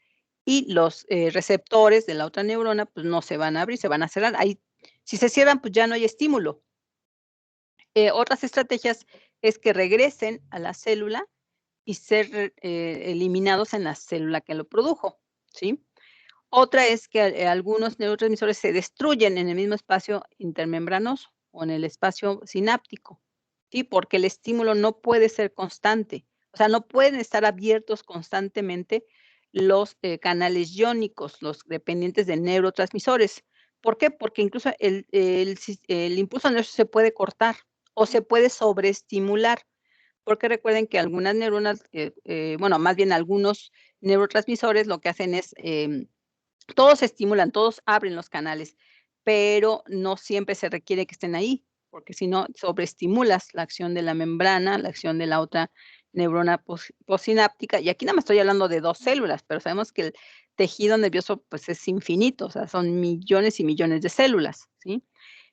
y los receptores de la otra neurona pues no se van a abrir, se van a cerrar. Ahí, si se cierran, pues ya no hay estímulo. Otras estrategias es que regresen a la célula y ser eliminados en la célula que lo produjo, ¿sí? Otra es que algunos neurotransmisores se destruyen en el mismo espacio intermembranoso o en el espacio sináptico, ¿sí? Porque el estímulo no puede ser constante, o sea, no pueden estar abiertos constantemente los canales iónicos, los dependientes de neurotransmisores. ¿Por qué? Porque incluso el impulso nervioso se puede cortar o se puede sobreestimular. Porque recuerden que algunas neuronas, bueno, más bien algunos neurotransmisores lo que hacen es, todos estimulan, todos abren los canales, pero no siempre se requiere que estén ahí, porque si no, sobreestimulas la acción de la membrana, la acción de la otra neurona postsináptica. Y aquí nada más estoy hablando de 2 células, pero sabemos que el tejido nervioso, pues, es infinito, o sea, son millones y millones de células, ¿sí?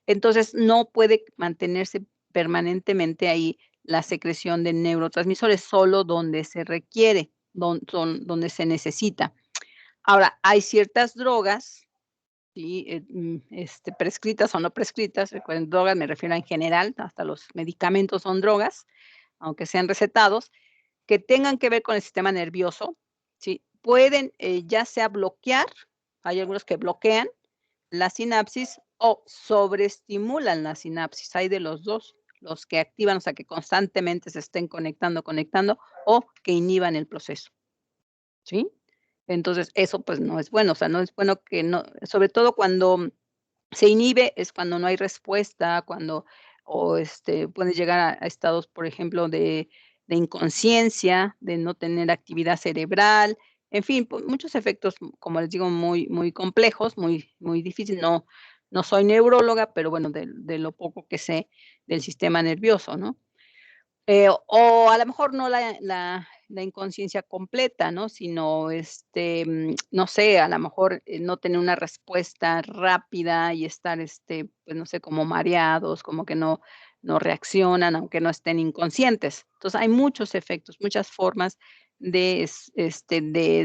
Entonces, no puede mantenerse permanentemente ahí la secreción de neurotransmisores, solo donde se requiere, donde se necesita. Ahora, hay ciertas drogas, ¿sí? Prescritas o no prescritas, recuerden, drogas me refiero en general, hasta los medicamentos son drogas, aunque sean recetados, que tengan que ver con el sistema nervioso, ¿sí? Pueden, ya sea bloquear, hay algunos que bloquean la sinapsis o sobreestimulan la sinapsis. Hay de los 2, los que activan, o sea, que constantemente se estén conectando, o que inhiban el proceso, ¿sí? Entonces, eso, pues, no es bueno, o sea, no es bueno que no, sobre todo cuando se inhibe, es cuando no hay respuesta, cuando puedes llegar a estados, por ejemplo, de inconsciencia, de no tener actividad cerebral, en fin, pues, muchos efectos, como les digo, muy complejos, muy difícil. No soy neuróloga, pero bueno, de lo poco que sé del sistema nervioso, ¿no? O a lo mejor no la inconsciencia completa, ¿no? Sino, no sé, a lo mejor, no tener una respuesta rápida y estar, pues, no sé, como mareados, como que no reaccionan, aunque no estén inconscientes. Entonces, hay muchos efectos, muchas formas de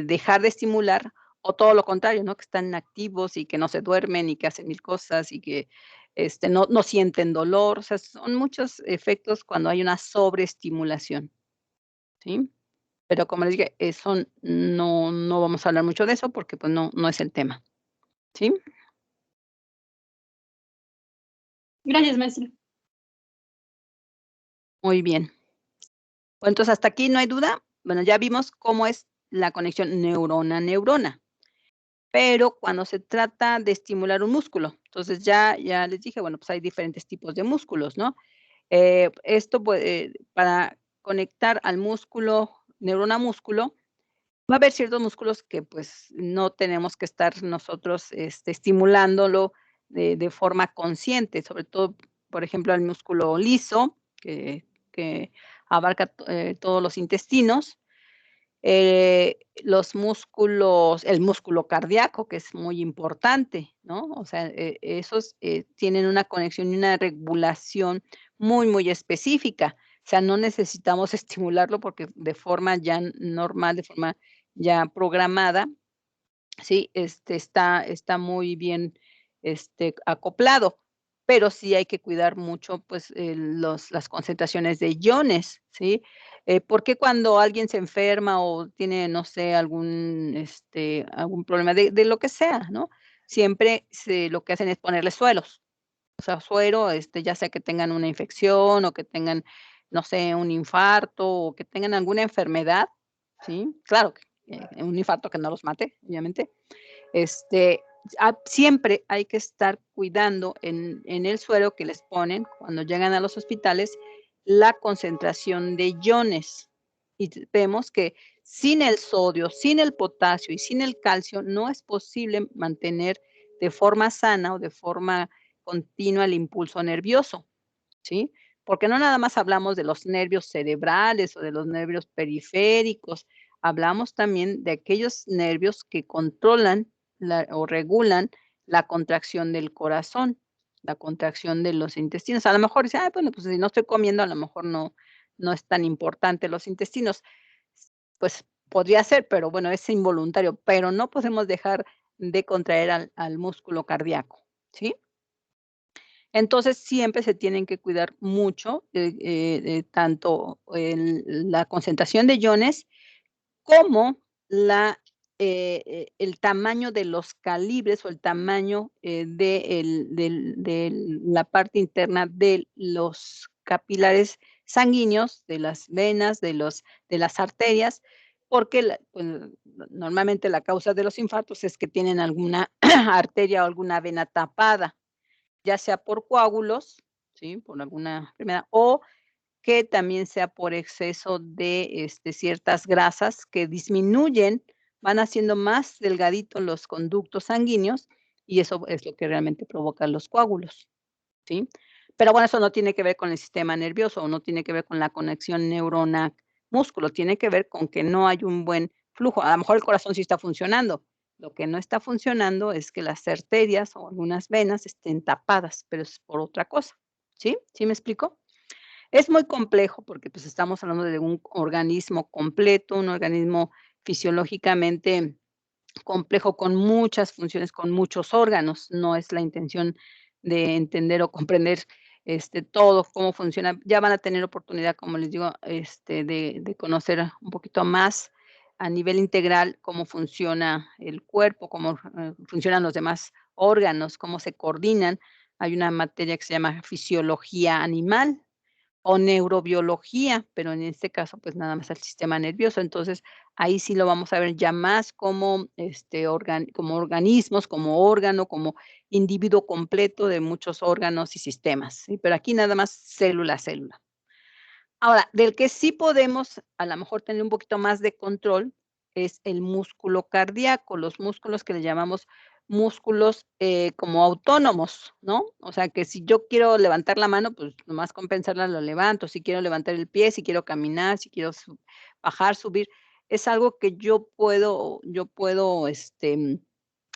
dejar de estimular, o todo lo contrario, ¿no? Que están activos y que no se duermen y que hacen mil cosas y que no sienten dolor, o sea, son muchos efectos cuando hay una sobreestimulación, ¿sí? Pero como les dije, eso no vamos a hablar mucho de eso porque, pues, no es el tema, ¿sí? Gracias, maestra. Muy bien. Bueno, entonces hasta aquí no hay duda. Bueno, ya vimos cómo es la conexión neurona-neurona. Pero cuando se trata de estimular un músculo, entonces ya les dije, bueno, pues hay diferentes tipos de músculos, ¿no? Esto puede para conectar al músculo, neurona a músculo, va a haber ciertos músculos que, pues, no tenemos que estar nosotros, estimulándolo de forma consciente, sobre todo, por ejemplo, el músculo liso, que abarca todos los intestinos, los músculos, el músculo cardíaco, que es muy importante, ¿no? O sea, esos, tienen una conexión y una regulación muy, muy específica. O sea, no necesitamos estimularlo porque de forma ya normal, de forma ya programada, sí, está muy bien, acoplado, pero sí hay que cuidar mucho, pues, las concentraciones de iones, ¿sí? ¿Por qué cuando alguien se enferma o tiene, no sé, algún problema de lo que sea, ¿no? Siempre lo que hacen es ponerle sueros, o sea, suero, ya sea que tengan una infección o que tengan, no sé, un infarto o que tengan alguna enfermedad, ¿sí? Claro que, un infarto que no los mate, obviamente. Este, siempre hay que estar cuidando en el suero que les ponen cuando llegan a los hospitales la concentración de iones. Y vemos que sin el sodio, sin el potasio y sin el calcio no es posible mantener de forma sana o de forma continua el impulso nervioso, ¿sí? Porque no nada más hablamos de los nervios cerebrales o de los nervios periféricos, hablamos también de aquellos nervios que controlan o regulan la contracción del corazón, la contracción de los intestinos. A lo mejor dice, ay, bueno, pues si no estoy comiendo, a lo mejor no es tan importante los intestinos. Pues podría ser, pero bueno, es involuntario, pero no podemos dejar de contraer al músculo cardíaco, ¿sí? Entonces, siempre se tienen que cuidar mucho, tanto la concentración de iones como el tamaño de los calibres o el tamaño, de la parte interna de los capilares sanguíneos, de las venas, de las arterias, porque pues, normalmente la causa de los infartos es que tienen alguna arteria o alguna vena tapada, ya sea por coágulos, ¿sí? Por alguna enfermedad, o que también sea por exceso de, ciertas grasas que disminuyen, van haciendo más delgaditos los conductos sanguíneos, y eso es lo que realmente provoca los coágulos, ¿sí? Pero bueno, eso no tiene que ver con el sistema nervioso, o no tiene que ver con la conexión neurona-músculo, tiene que ver con que no hay un buen flujo. A lo mejor el corazón sí está funcionando, lo que no está funcionando es que las arterias o algunas venas estén tapadas, pero es por otra cosa, ¿sí? ¿Sí me explico? Es muy complejo porque, pues, estamos hablando de un organismo completo, un organismo fisiológicamente complejo con muchas funciones, con muchos órganos. No es la intención de entender o comprender, todo cómo funciona. Ya van a tener oportunidad, como les digo, de conocer un poquito más a nivel integral cómo funciona el cuerpo, cómo, funcionan los demás órganos, cómo se coordinan. Hay una materia que se llama fisiología animal, o neurobiología, pero en este caso, pues, nada más el sistema nervioso. Entonces, ahí sí lo vamos a ver ya más como, como organismos, como órgano, como individuo completo de muchos órganos y sistemas, ¿sí? Pero aquí nada más célula a célula. Ahora, del que sí podemos, a lo mejor, tener un poquito más de control, es el músculo cardíaco, los músculos que le llamamos músculos, como autónomos, ¿no? O sea, que si yo quiero levantar la mano, pues, nomás con pensarla lo levanto, si quiero levantar el pie, si quiero caminar, si quiero bajar, subir, es algo que yo puedo,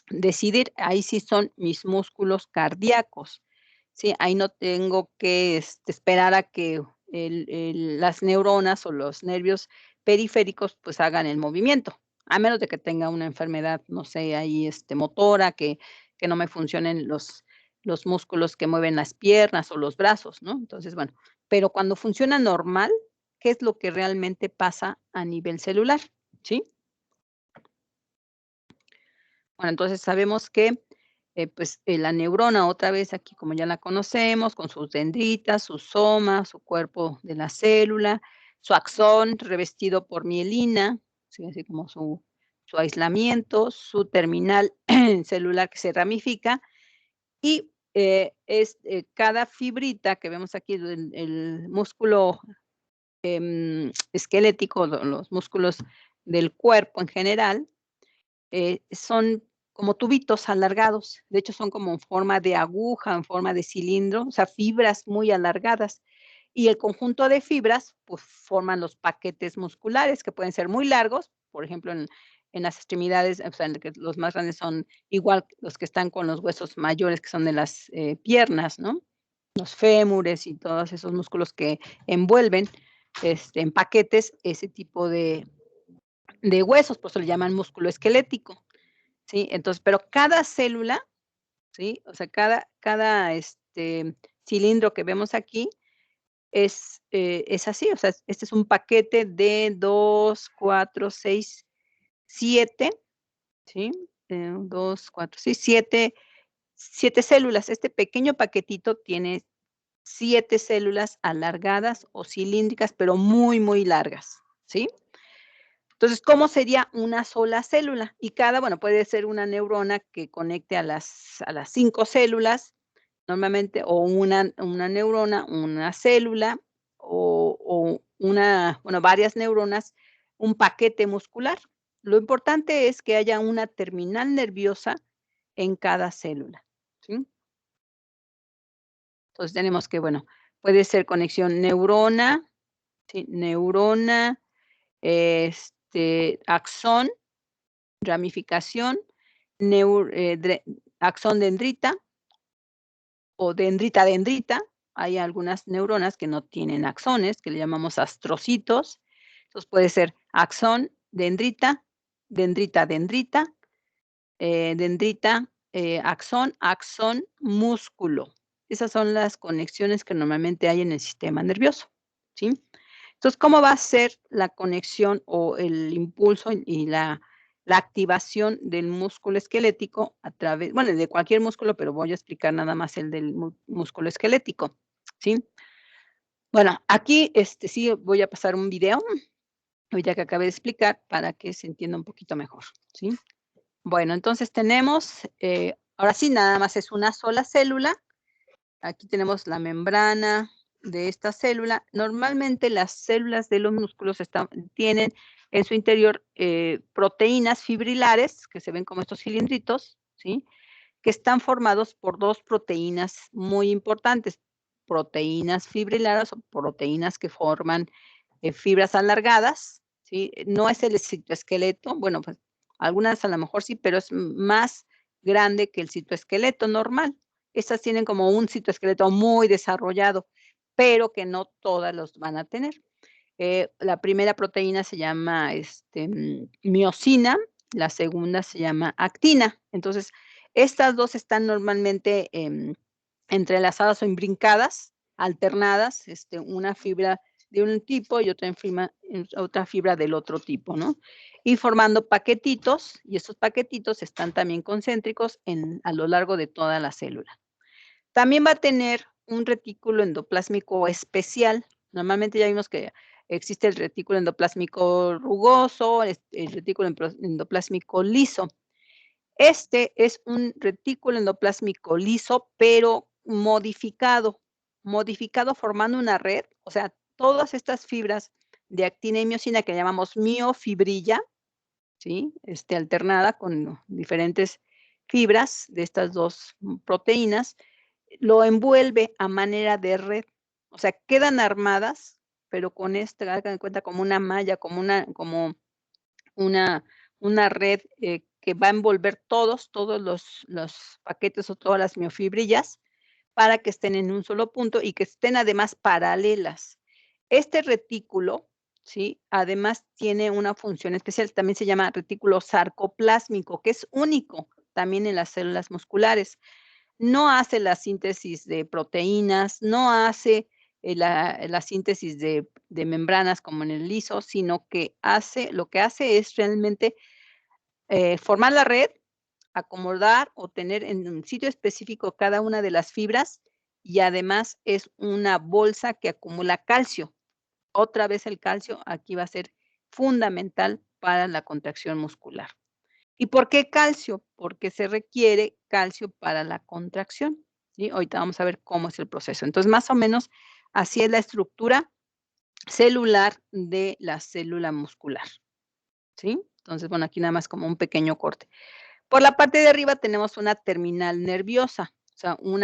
decidir, ahí sí son mis músculos cardíacos, ¿sí? Ahí no tengo que, esperar a que las neuronas o los nervios periféricos, pues, hagan el movimiento, a menos de que tenga una enfermedad, no sé, ahí, motora, que no me funcionen los músculos que mueven las piernas o los brazos, ¿no? Entonces, bueno, pero cuando funciona normal, ¿qué es lo que realmente pasa a nivel celular? ¿Sí? Bueno, entonces sabemos que, pues, la neurona, otra vez aquí como ya la conocemos, con sus dendritas, sus somas, su cuerpo de la célula, su axón revestido por mielina, ¿sí? Así como su aislamiento, su terminal celular que se ramifica y cada fibrita que vemos aquí, el músculo esquelético, los músculos del cuerpo en general, son como tubitos alargados. De hecho, son como en forma de aguja, en forma de cilindro, o sea, fibras muy alargadas. Y el conjunto de fibras, pues, forman los paquetes musculares, que pueden ser muy largos, por ejemplo, en las extremidades, o sea, los más grandes son igual los que están con los huesos mayores, que son de las piernas, ¿no? Los fémures y todos esos músculos que envuelven en paquetes ese tipo de huesos, por eso le llaman músculo esquelético, ¿sí? Entonces, pero cada célula, ¿sí? O sea, cada cilindro que vemos aquí es así, o sea, este es un paquete de 2, 4, 6, 7, ¿sí? 2, 4, sí, 7 células. Este pequeño paquetito tiene 7 células alargadas o cilíndricas, pero muy, muy largas, ¿sí? Entonces, ¿cómo sería una sola célula? Y bueno, puede ser una neurona que conecte a las 5 células, normalmente, o una neurona, una célula, o bueno, varias neuronas, un paquete muscular. Lo importante es que haya una terminal nerviosa en cada célula, ¿sí? Entonces, tenemos que, bueno, puede ser conexión neurona, ¿sí? Neurona, axón, ramificación, axón dendrita o dendrita. Hay algunas neuronas que no tienen axones, que le llamamos astrocitos. Entonces puede ser axón, dendrita, dendrita, axón, músculo. Esas son las conexiones que normalmente hay en el sistema nervioso, ¿sí? Entonces, ¿cómo va a ser la conexión o el impulso y la activación del músculo esquelético a través, bueno, de cualquier músculo, pero voy a explicar nada más el del músculo esquelético, ¿sí? Bueno, aquí sí voy a pasar un video, ya que acabé de explicar, para que se entienda un poquito mejor, ¿sí? Bueno, entonces tenemos, ahora sí, nada más es una sola célula. Aquí tenemos la membrana de esta célula. Normalmente las células de los músculos tienen en su interior proteínas fibrilares, que se ven como estos cilindritos, ¿sí? Que están formados por 2 proteínas muy importantes, proteínas fibrilares o proteínas que forman fibras alargadas, ¿sí? No es el citoesqueleto, bueno, pues algunas a lo mejor sí, pero es más grande que el citoesqueleto normal. Estas tienen como un citoesqueleto muy desarrollado, pero que no todas los van a tener. La primera proteína se llama miosina, la segunda se llama actina. Entonces, estas 2 están normalmente entrelazadas o imbrincadas, alternadas, una fibra de un tipo y otra fibra del otro tipo, ¿no? Y formando paquetitos, y estos paquetitos están también concéntricos a lo largo de toda la célula. También va a tener un retículo endoplásmico especial. Normalmente ya vimos que existe el retículo endoplásmico rugoso, el retículo endoplásmico liso. Este es un retículo endoplásmico liso, pero modificado formando una red, o sea, todas estas fibras de actina y miosina que llamamos miofibrilla, ¿sí? Alternada con diferentes fibras de estas 2 proteínas, lo envuelve a manera de red. O sea, quedan armadas, pero con hagan de cuenta como una malla, como una red que va a envolver todos los paquetes o todas las miofibrillas para que estén en un solo punto y que estén además paralelas. Este retículo, ¿sí? Además tiene una función especial, también se llama retículo sarcoplásmico, que es único también en las células musculares. No hace la síntesis de proteínas, no hace la síntesis de membranas como en el liso, sino que lo que hace es realmente formar la red, acomodar o tener en un sitio específico cada una de las fibras y además es una bolsa que acumula calcio. Otra vez el calcio aquí va a ser fundamental para la contracción muscular. ¿Y por qué calcio? Porque se requiere calcio para la contracción, ¿sí? Ahorita vamos a ver cómo es el proceso. Entonces, más o menos así es la estructura celular de la célula muscular, ¿sí? Entonces, bueno, aquí nada más como un pequeño corte. Por la parte de arriba tenemos una terminal nerviosa, o sea, un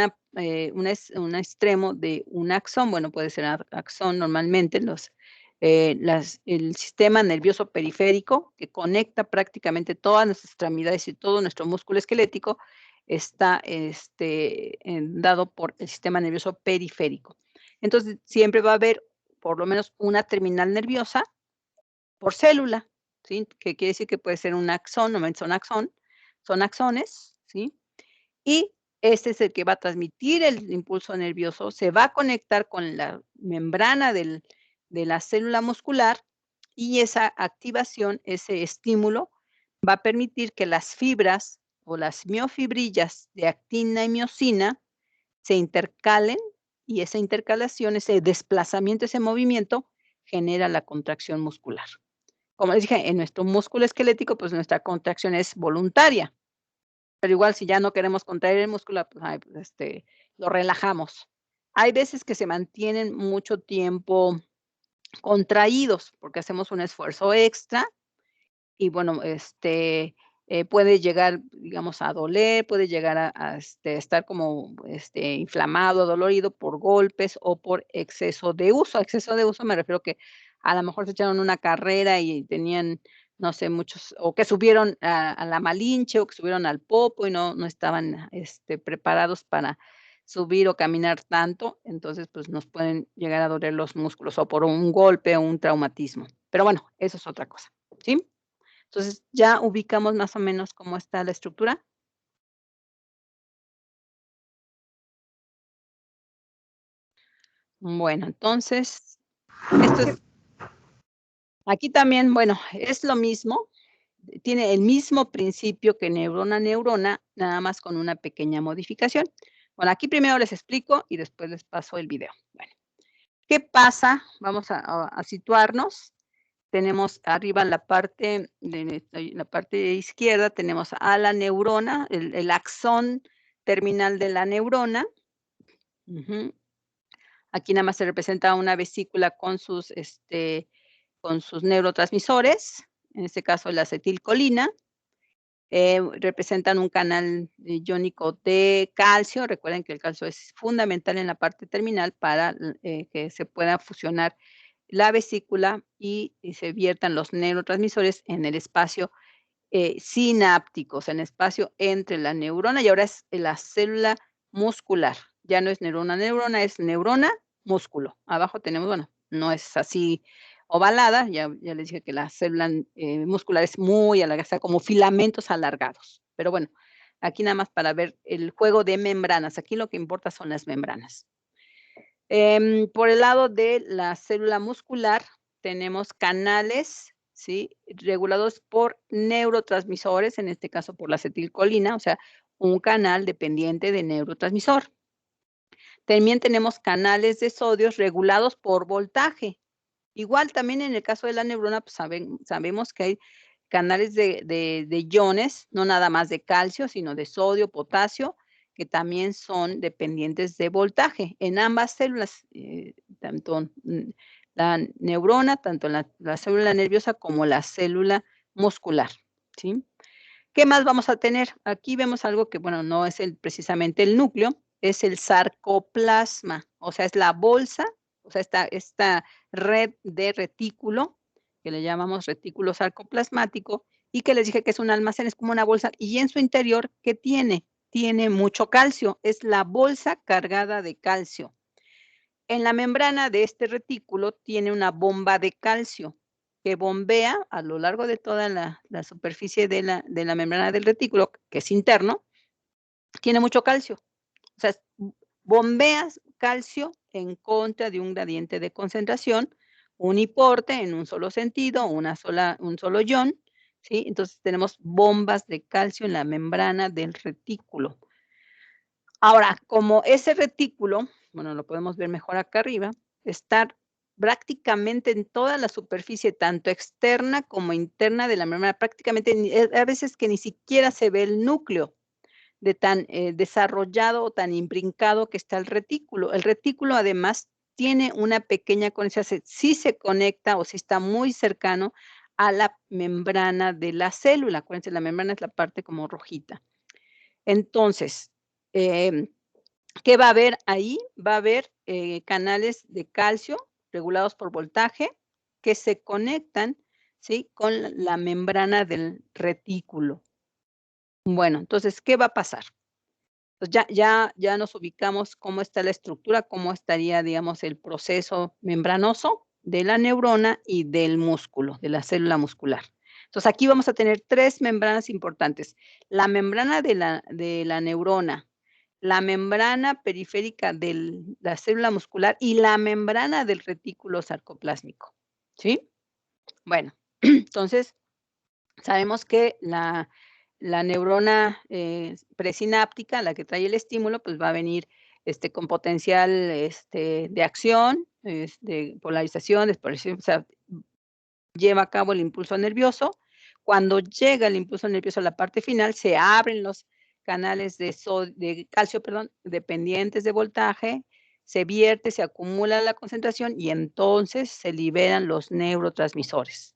extremo de un axón, bueno, puede ser axón normalmente, el sistema nervioso periférico que conecta prácticamente todas nuestras extremidades y todo nuestro músculo esquelético está dado por el sistema nervioso periférico. Entonces, siempre va a haber por lo menos una terminal nerviosa por célula, ¿sí? Que quiere decir que puede ser un axón, normalmente son axones, ¿sí? Y este es el que va a transmitir el impulso nervioso, se va a conectar con la membrana de la célula muscular y esa activación, ese estímulo, va a permitir que las fibras o las miofibrillas de actina y miosina se intercalen y esa intercalación, ese desplazamiento, ese movimiento genera la contracción muscular. Como les dije, en nuestro músculo esquelético, pues nuestra contracción es voluntaria. Pero igual si ya no queremos contraer el músculo, pues, lo relajamos. Hay veces que se mantienen mucho tiempo contraídos porque hacemos un esfuerzo extra y bueno, puede llegar, digamos, a doler, puede llegar a estar como, inflamado, dolorido por golpes o por exceso de uso. Exceso de uso me refiero que a lo mejor se echaron una carrera y tenían, no sé, muchos, o que subieron a la Malinche o que subieron al Popo y no estaban, preparados para subir o caminar tanto, entonces, pues, nos pueden llegar a doler los músculos o por un golpe o un traumatismo. Pero bueno, eso es otra cosa, ¿sí? Entonces, ¿ya ubicamos más o menos cómo está la estructura? Bueno, entonces, esto es aquí también, bueno, es lo mismo, tiene el mismo principio que neurona a neurona, nada más con una pequeña modificación. Bueno, aquí primero les explico y después les paso el video. Bueno, ¿qué pasa? Vamos a situarnos. Tenemos arriba en la parte izquierda, tenemos a la neurona, el axón terminal de la neurona. Ujú. Aquí nada más se representa una vesícula con sus neurotransmisores, en este caso la acetilcolina. Representan un canal iónico de calcio. Recuerden que el calcio es fundamental en la parte terminal para que se pueda fusionar la vesícula y se viertan los neurotransmisores en el espacio sináptico, o sea, en el espacio entre la neurona y ahora es la célula muscular. Ya no es neurona, neurona, es neurona, músculo. Abajo tenemos, bueno, no es así ovalada, ya les dije que la célula muscular es muy alargada, o sea, como filamentos alargados. Pero bueno, aquí nada más para ver el juego de membranas. Aquí lo que importa son las membranas. Por el lado de la célula muscular tenemos canales, ¿sí? Regulados por neurotransmisores, en este caso por la acetilcolina, o sea, un canal dependiente de neurotransmisor. También tenemos canales de sodio regulados por voltaje. Igual también en el caso de la neurona, pues sabemos que hay canales de iones, no nada más de calcio, sino de sodio, potasio, que también son dependientes de voltaje en ambas células, tanto la neurona, tanto la célula nerviosa como la célula muscular, ¿sí? ¿Qué más vamos a tener? Aquí vemos algo que, bueno, no es precisamente el núcleo, es el sarcoplasma, o sea, es la bolsa, o sea, esta red de retículo, que le llamamos retículo sarcoplasmático, y que les dije que es un almacén, es como una bolsa, y en su interior, ¿qué tiene? Tiene mucho calcio, es la bolsa cargada de calcio. En la membrana de este retículo tiene una bomba de calcio que bombea a lo largo de toda la superficie de la membrana del retículo, que es interno, tiene mucho calcio. O sea, bombeas calcio en contra de un gradiente de concentración, uniporte en un solo sentido, un solo ion, ¿sí? Entonces tenemos bombas de calcio en la membrana del retículo. Ahora, como ese retículo, bueno, lo podemos ver mejor acá arriba, está prácticamente en toda la superficie, tanto externa como interna de la membrana, prácticamente a veces que ni siquiera se ve el núcleo de tan desarrollado o tan imbrincado que está el retículo. El retículo además tiene una pequeña conexión, sí se conecta o sí está muy cercano a la membrana de la célula. Acuérdense, la membrana es la parte como rojita. Entonces, ¿qué va a haber ahí? Va a haber canales de calcio regulados por voltaje que se conectan, ¿sí?, con la membrana del retículo. Bueno, entonces, ¿qué va a pasar? Pues ya nos ubicamos cómo está la estructura, cómo estaría, digamos, el proceso membranoso de la neurona y del músculo, de la célula muscular. Entonces, aquí vamos a tener 3 membranas importantes. La membrana de la neurona, la membrana periférica de la célula muscular y la membrana del retículo sarcoplásmico, ¿sí? Bueno, entonces, sabemos que la neurona presináptica, la que trae el estímulo, pues va a venir con potencial de acción, de polarización, despolarización, o sea, lleva a cabo el impulso nervioso. Cuando llega el impulso nervioso a la parte final, se abren los canales de calcio, perdón, dependientes de voltaje, se vierte, se acumula la concentración y entonces se liberan los neurotransmisores.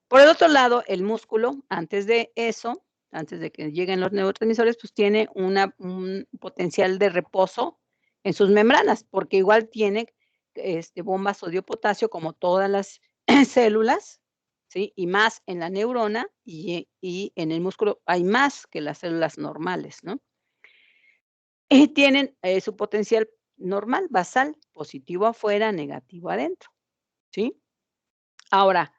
Por el otro lado, el músculo, antes de eso, antes de que lleguen los neurotransmisores, pues tiene un potencial de reposo en sus membranas, porque igual tiene bomba sodio-potasio como todas las células, ¿sí? Y más en la neurona y en el músculo hay más que las células normales, ¿no? Y tienen su potencial normal, basal, positivo afuera, negativo adentro, ¿sí? Ahora,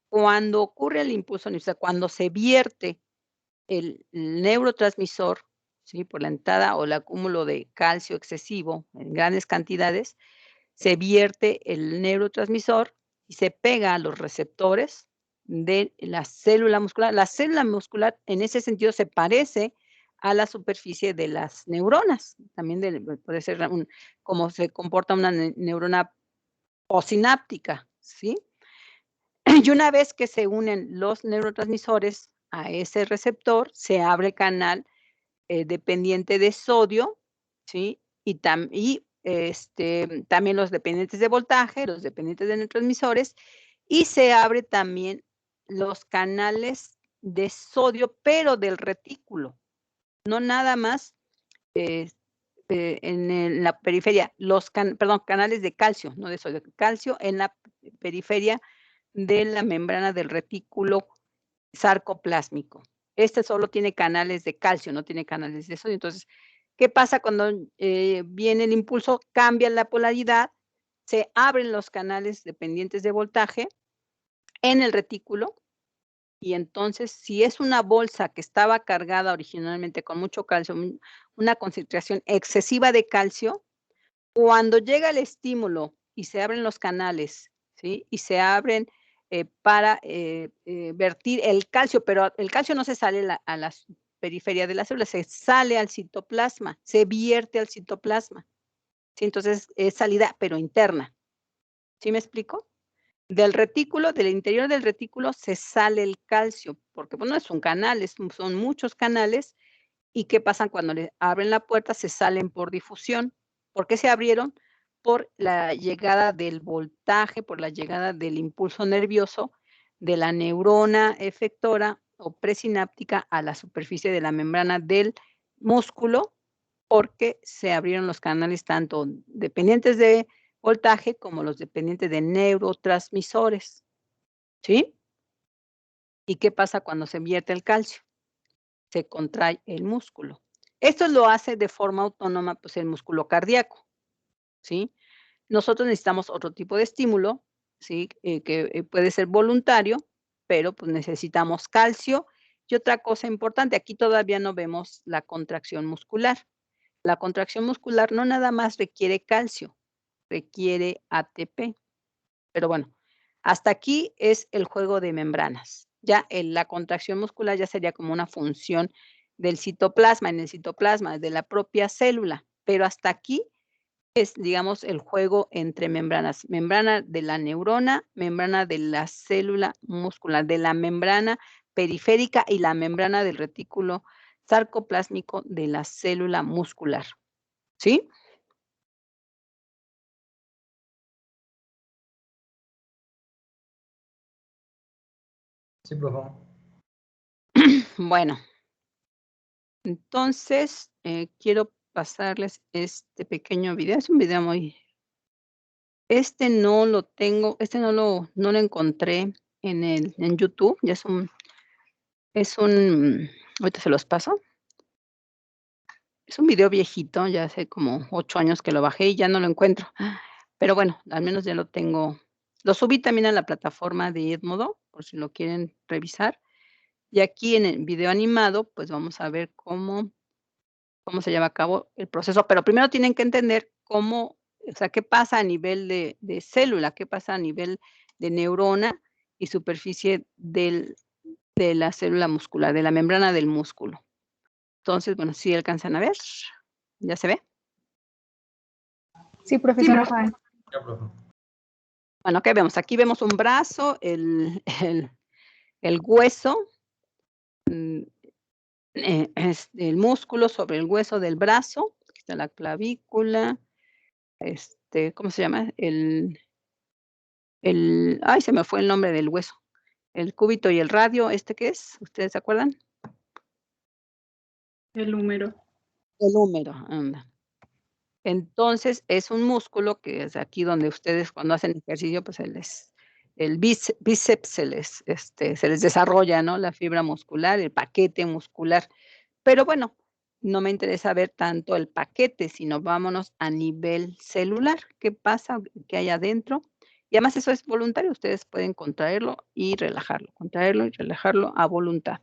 cuando ocurre el impulso, o sea, cuando se vierte el neurotransmisor, ¿sí?, por la entrada o el acúmulo de calcio excesivo en grandes cantidades, se vierte el neurotransmisor y se pega a los receptores de la célula muscular. La célula muscular, en ese sentido, se parece a la superficie de las neuronas. También puede ser cómo se comporta una neurona posináptica, ¿sí? Y una vez que se unen los neurotransmisores a ese receptor, se abre canal dependiente de sodio, ¿sí? Y también los dependientes de voltaje, los dependientes de neurotransmisores, y se abre también los canales de sodio, pero del retículo, no nada más en la periferia, canales de calcio, no de sodio, calcio en la periferia de la membrana del retículo sarcoplásmico. Este solo tiene canales de calcio, no tiene canales de sodio. Entonces, ¿qué pasa cuando viene el impulso? Cambia la polaridad, se abren los canales dependientes de voltaje en el retículo y entonces, si es una bolsa que estaba cargada originalmente con mucho calcio, una concentración excesiva de calcio, cuando llega el estímulo y se abren los canales, ¿sí? Y se abren para vertir el calcio, pero el calcio no se sale a la periferia de la célula, se sale al citoplasma, se vierte al citoplasma, ¿sí? Entonces es salida, pero interna. ¿Sí me explico? Del retículo, del interior del retículo se sale el calcio, porque bueno, es un canal, son muchos canales. ¿Y qué pasa cuando le abren la puerta? Se salen por difusión. ¿Por qué se abrieron? Por la llegada del voltaje, por la llegada del impulso nervioso de la neurona efectora o presináptica a la superficie de la membrana del músculo, porque se abrieron los canales tanto dependientes de voltaje como los dependientes de neurotransmisores, ¿sí? ¿Y qué pasa cuando se vierte el calcio? Se contrae el músculo. Esto lo hace de forma autónoma, pues, el músculo cardíaco, ¿sí? Nosotros necesitamos otro tipo de estímulo, ¿sí? Que puede ser voluntario, pero, pues, necesitamos calcio. Y otra cosa importante, aquí todavía no vemos la contracción muscular. La contracción muscular no nada más requiere calcio, requiere ATP. Pero bueno, hasta aquí es el juego de membranas. Ya la contracción muscular ya sería como una función del citoplasma, en el citoplasma, de la propia célula. Pero hasta aquí es, digamos, el juego entre membranas. Membrana de la neurona, membrana de la célula muscular, de la membrana periférica y la membrana del retículo sarcoplásmico de la célula muscular. ¿Sí? Sí, profe. Bueno, entonces quiero pasarles este pequeño video. Es un video muy... Este no lo tengo, este no lo encontré en YouTube. Ya es un, ahorita se los paso. Es un video viejito, ya hace como 8 años que lo bajé y ya no lo encuentro. Pero bueno, al menos ya lo tengo. Lo subí también a la plataforma de Edmodo, por si lo quieren revisar. Y aquí en el video animado, pues vamos a ver cómo se lleva a cabo el proceso. Pero primero tienen que entender cómo, o sea, qué pasa a nivel de célula, qué pasa a nivel de neurona y superficie de la célula muscular, de la membrana del músculo. Entonces, bueno, ¿sí alcanzan a ver? ¿Ya se ve? Sí, profesora. Ya, profe. Bueno, ¿qué vemos? Aquí vemos un brazo, el hueso, el músculo sobre el hueso del brazo. Aquí está la clavícula, ¿cómo se llama? Ay, se me fue el nombre del hueso. El cúbito y el radio, ¿qué es? ¿Ustedes se acuerdan? El número. El húmero, anda. Entonces, es un músculo que es aquí donde ustedes cuando hacen ejercicio, pues el bíceps se les desarrolla, ¿no? La fibra muscular, el paquete muscular. Pero bueno, no me interesa ver tanto el paquete, sino vámonos a nivel celular. ¿Qué pasa? ¿Qué hay adentro? Y además eso es voluntario, ustedes pueden contraerlo y relajarlo a voluntad.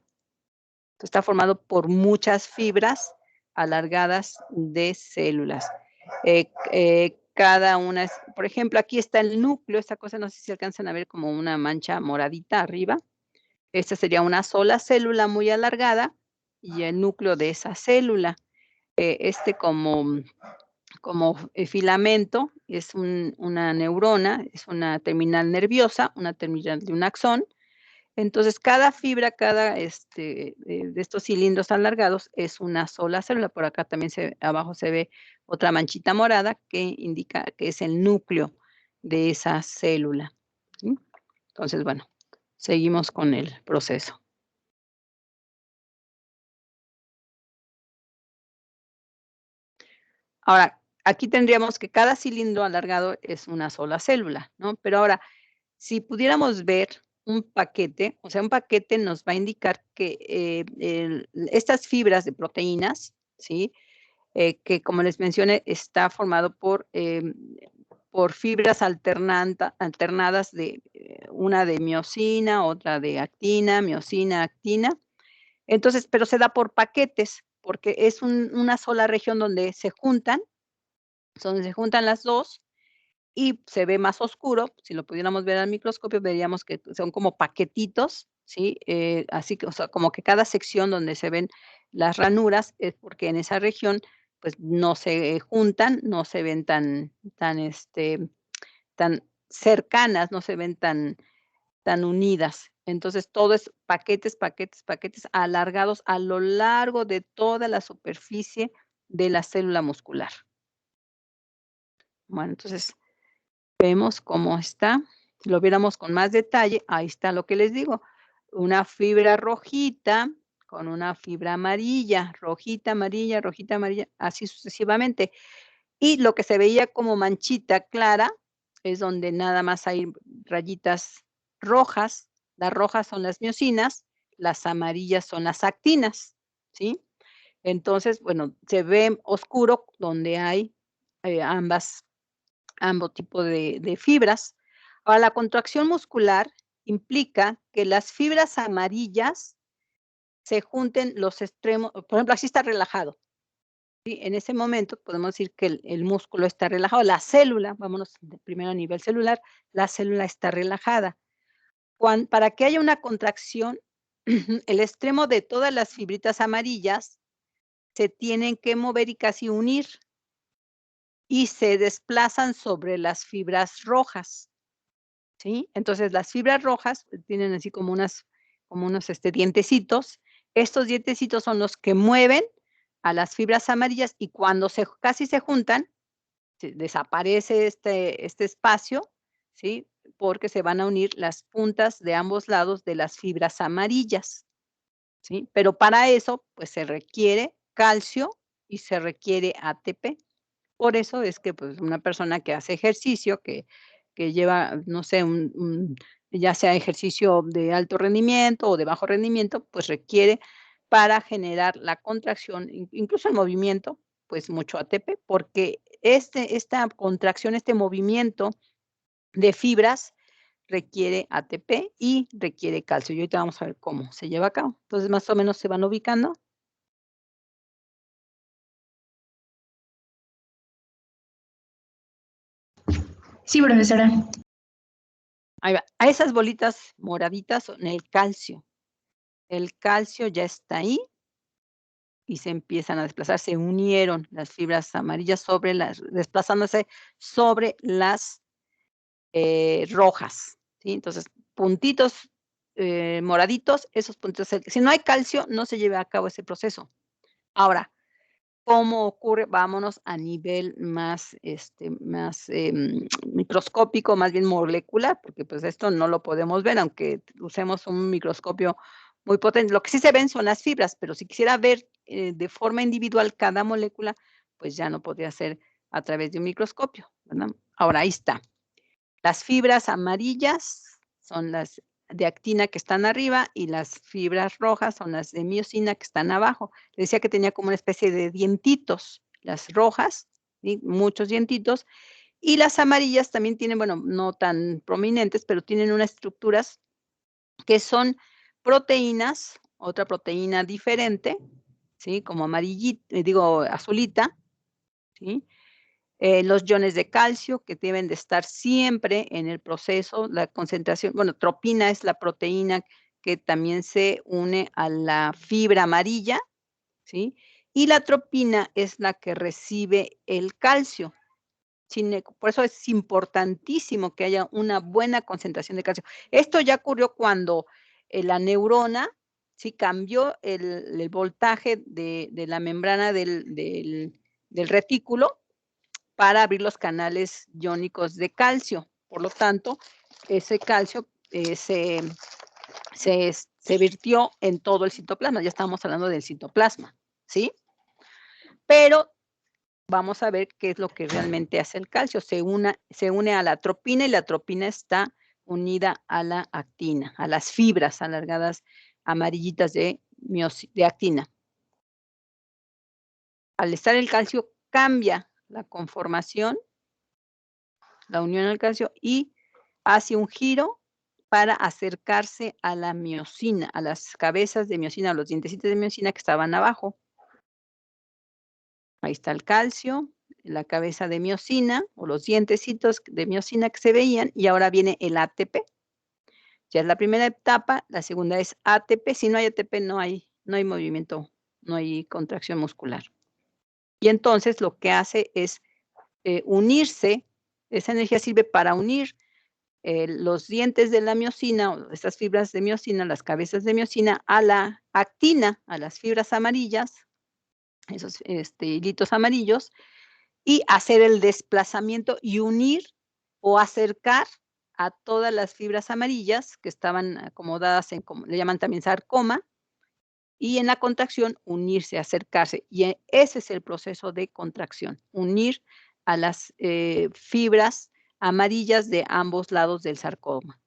Está formado por muchas fibras alargadas de células. Cada una es, por ejemplo, aquí está el núcleo, esta cosa no sé si alcanzan a ver como una mancha moradita arriba. Esta sería una sola célula muy alargada y el núcleo de esa célula. Como filamento es una neurona, es una terminal nerviosa, una terminal de un axón. Entonces, cada fibra, cada de estos cilindros alargados es una sola célula. Por acá también abajo se ve otra manchita morada que indica que es el núcleo de esa célula. ¿Sí? Entonces, bueno, seguimos con el proceso. Ahora, aquí tendríamos que cada cilindro alargado es una sola célula, ¿no? Pero ahora, si pudiéramos ver un paquete, o sea, un paquete nos va a indicar que estas fibras de proteínas, ¿sí? Que como les mencioné, está formado por fibras alternadas de una de miosina, otra de actina, miosina, actina. Entonces, pero se da por paquetes, porque es una sola región donde se juntan las dos y se ve más oscuro. Si lo pudiéramos ver al microscopio, veríamos que son como paquetitos, ¿sí? Así que, o sea, como que cada sección donde se ven las ranuras es porque en esa región, pues, no se juntan, no se ven tan cercanas, no se ven tan unidas. Entonces, todo es paquetes, paquetes, paquetes alargados a lo largo de toda la superficie de la célula muscular. Bueno, entonces vemos cómo está. Si lo viéramos con más detalle, ahí está lo que les digo. Una fibra rojita con una fibra amarilla, rojita, amarilla, así sucesivamente. Y lo que se veía como manchita clara es donde nada más hay rayitas rojas. Las rojas son las miosinas, las amarillas son las actinas, ¿sí? Entonces, bueno, se ve oscuro donde hay ambos tipos de fibras. Ahora, la contracción muscular implica que las fibras amarillas se junten los extremos, por ejemplo, así está relajado. ¿Sí? En ese momento podemos decir que el músculo está relajado, la célula, vámonos primero a nivel celular, la célula está relajada. Para que haya una contracción, el extremo de todas las fibritas amarillas se tienen que mover y casi unir. y se desplazan sobre las fibras rojas, ¿sí? Entonces, las fibras rojas tienen así como unos dientecitos. Estos dientecitos son los que mueven a las fibras amarillas y cuando casi se juntan, desaparece este espacio, ¿sí? Porque se van a unir las puntas de ambos lados de las fibras amarillas, ¿sí? Pero para eso, pues se requiere calcio y se requiere ATP. Por eso es que, pues, una persona que hace ejercicio, que lleva, no sé, ya sea ejercicio de alto rendimiento o de bajo rendimiento, pues requiere para generar la contracción, incluso el movimiento, pues mucho ATP, porque esta contracción, este movimiento de fibras requiere ATP y requiere calcio. Y ahorita vamos a ver cómo se lleva a cabo. Entonces, más o menos se van ubicando. Sí, profesora. Ahí va. A esas bolitas moraditas son el calcio. El calcio ya está ahí y se empiezan a desplazar. Se unieron las fibras amarillas desplazándose sobre las rojas, ¿sí? Entonces, puntitos moraditos, esos puntitos. Si no hay calcio, no se lleva a cabo ese proceso. Ahora, ¿cómo ocurre? Vámonos a nivel más, microscópico, más bien molecular, porque pues esto no lo podemos ver, aunque usemos un microscopio muy potente. Lo que sí se ven son las fibras, pero si quisiera ver de forma individual cada molécula, pues ya no podría ser a través de un microscopio, ¿verdad? Ahora, ahí está. Las fibras amarillas son las de actina que están arriba y las fibras rojas son las de miosina que están abajo. Le decía que tenía como una especie de dientitos, las rojas, ¿sí? Muchos dientitos, y las amarillas también tienen, bueno, no tan prominentes, pero tienen unas estructuras que son proteínas, otra proteína diferente, ¿sí? Como azulita, ¿sí? Los iones de calcio que deben de estar siempre en el proceso, la concentración, bueno, tropina es la proteína que también se une a la fibra amarilla, ¿sí? Y la tropina es la que recibe el calcio. Por eso es importantísimo que haya una buena concentración de calcio. Esto ya ocurrió cuando la neurona, ¿sí? Cambió el voltaje de la membrana del retículo para abrir los canales iónicos de calcio. Por lo tanto, ese calcio se virtió en todo el citoplasma. Ya estamos hablando del citoplasma, ¿sí? Pero vamos a ver qué es lo que realmente hace el calcio. Se une a la tropina y la tropina está unida a la actina, a las fibras alargadas amarillitas de actina. Al estar el calcio, cambia la conformación, la unión al calcio, y hace un giro para acercarse a la miosina, a las cabezas de miosina, a los dientecitos de miosina que estaban abajo. Ahí está el calcio, la cabeza de miosina o los dientecitos de miosina que se veían, y ahora viene el ATP. Ya es la primera etapa, la segunda es ATP. Si no hay ATP, no hay movimiento, no hay contracción muscular. Y entonces lo que hace es unirse, esa energía sirve para unir los dientes de la miosina, o estas fibras de miosina, las cabezas de miosina, a la actina, a las fibras amarillas, esos hilitos amarillos, y hacer el desplazamiento y unir o acercar a todas las fibras amarillas que estaban acomodadas como le llaman también sarcoma, y en la contracción unirse, acercarse. Y ese es el proceso de contracción, unir a las fibras amarillas de ambos lados del sarcoma.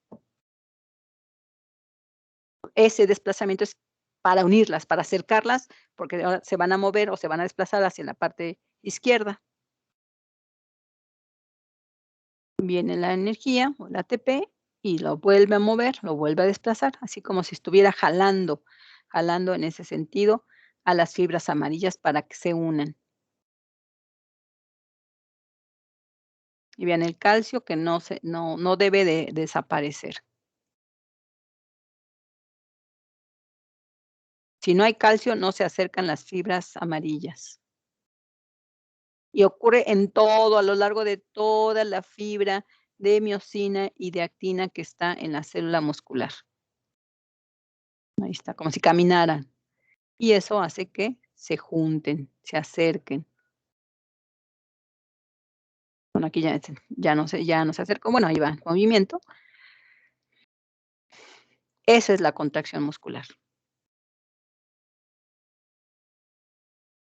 Ese desplazamiento es para unirlas, para acercarlas, porque ahora se van a mover o se van a desplazar hacia la parte izquierda. Viene la energía o la ATP y lo vuelve a mover, lo vuelve a desplazar, así como si estuviera jalando en ese sentido a las fibras amarillas para que se unan. Y vean el calcio que no debe de desaparecer. Si no hay calcio, no se acercan las fibras amarillas. Y ocurre en todo, a lo largo de toda la fibra de miosina y de actina que está en la célula muscular. Ahí está, como si caminaran. Y eso hace que se junten, se acerquen. Bueno, aquí ya no se acercó. Bueno, ahí va el movimiento. Esa es la contracción muscular.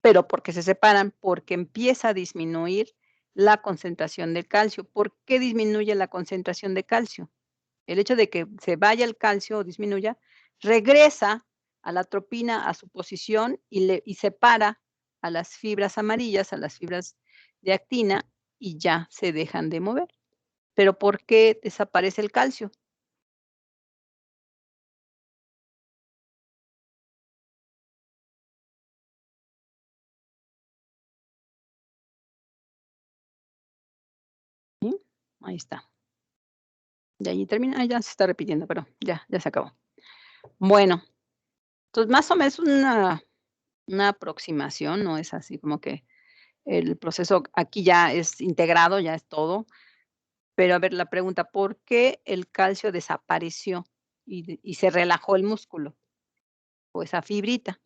Pero ¿por qué se separan? Porque empieza a disminuir la concentración de calcio. ¿Por qué disminuye la concentración de calcio? El hecho de que se vaya el calcio o disminuya, regresa a la atropina a su posición y separa a las fibras amarillas, a las fibras de actina, y ya se dejan de mover. ¿Pero por qué desaparece el calcio? ¿Sí? Ahí está. Y allí termina, ya se está repitiendo, pero ya se acabó. Bueno, entonces más o menos una aproximación, no es así como que el proceso aquí ya es integrado, ya es todo. Pero a ver, la pregunta, ¿por qué el calcio desapareció y se relajó el músculo o esa fibrita?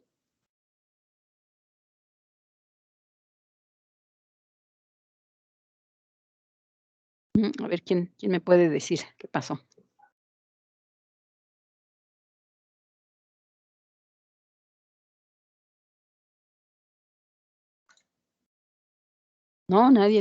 A ver, ¿quién me puede decir qué pasó? ¿No? ¿Nadie?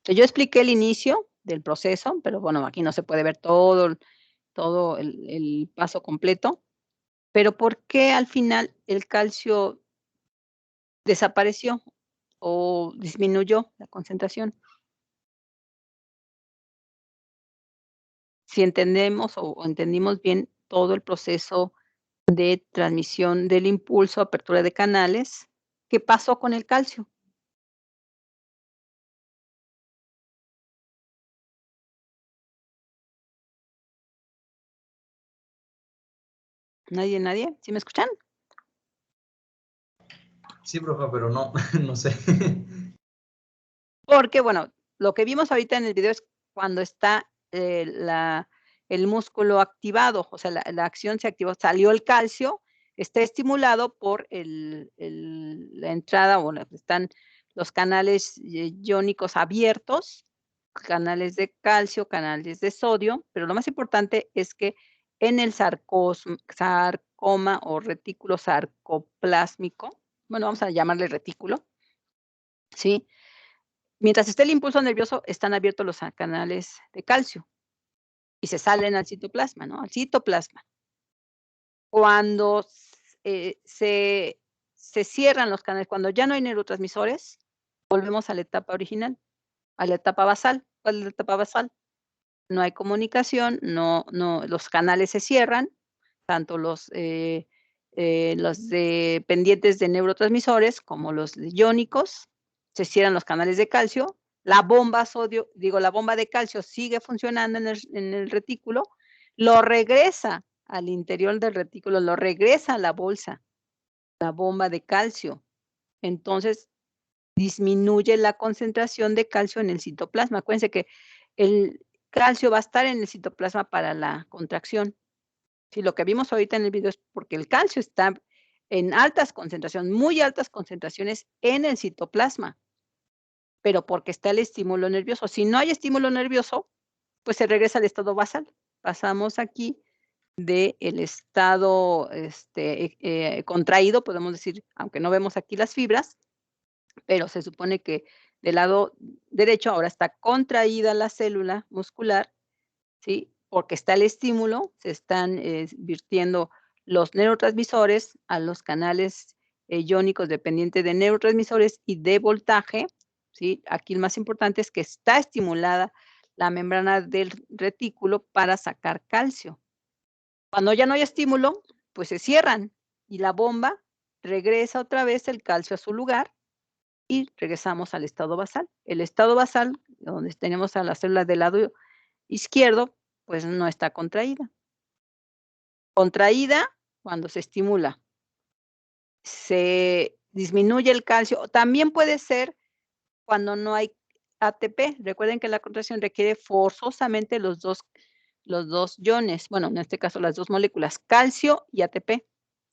Yo expliqué el inicio del proceso, pero bueno, aquí no se puede ver todo el paso completo. Pero, ¿por qué al final el calcio desapareció o disminuyó la concentración? Si entendemos o entendimos bien todo el proceso de transmisión del impulso, apertura de canales, ¿qué pasó con el calcio? ¿Nadie? ¿Sí me escuchan? Sí, profe, pero no, no sé. Porque, bueno, lo que vimos ahorita en el video es cuando está, el músculo activado, o sea, la acción se activó, salió el calcio, está estimulado por la entrada, están los canales iónicos abiertos, canales de calcio, canales de sodio, pero lo más importante es que en el sarcoma o retículo sarcoplásmico, bueno, vamos a llamarle retículo, ¿sí? Mientras esté el impulso nervioso, están abiertos los canales de calcio y se salen al citoplasma, ¿no? Al citoplasma. Cuando se cierran los canales, cuando ya no hay neurotransmisores, volvemos a la etapa original, a la etapa basal. ¿Cuál es la etapa basal? No hay comunicación, los canales se cierran, tanto los dependientes de neurotransmisores como los iónicos, se cierran los canales de calcio, la bomba de calcio sigue funcionando en el retículo, lo regresa al interior del retículo, lo regresa a la bolsa, la bomba de calcio. Entonces, disminuye la concentración de calcio en el citoplasma. Acuérdense que el calcio va a estar en el citoplasma para la contracción. Sí, lo que vimos ahorita en el video es porque el calcio está en altas concentraciones, muy altas concentraciones en el citoplasma, pero porque está el estímulo nervioso. Si no hay estímulo nervioso, pues se regresa al estado basal. Pasamos aquí del estado contraído, podemos decir, aunque no vemos aquí las fibras, pero se supone que del lado derecho ahora está contraída la célula muscular, ¿sí? Porque está el estímulo, se están virtiendo los neurotransmisores a los canales iónicos dependientes de neurotransmisores y de voltaje, ¿sí? Aquí lo más importante es que está estimulada la membrana del retículo para sacar calcio. Cuando ya no hay estímulo, pues se cierran y la bomba regresa otra vez el calcio a su lugar y regresamos al estado basal. El estado basal, donde tenemos a la célula del lado izquierdo, pues no está contraída. Contraída cuando se estimula. Se disminuye el calcio. También puede ser cuando no hay ATP. Recuerden que la contracción requiere forzosamente los dos iones, bueno, en este caso las 2 moléculas, calcio y ATP.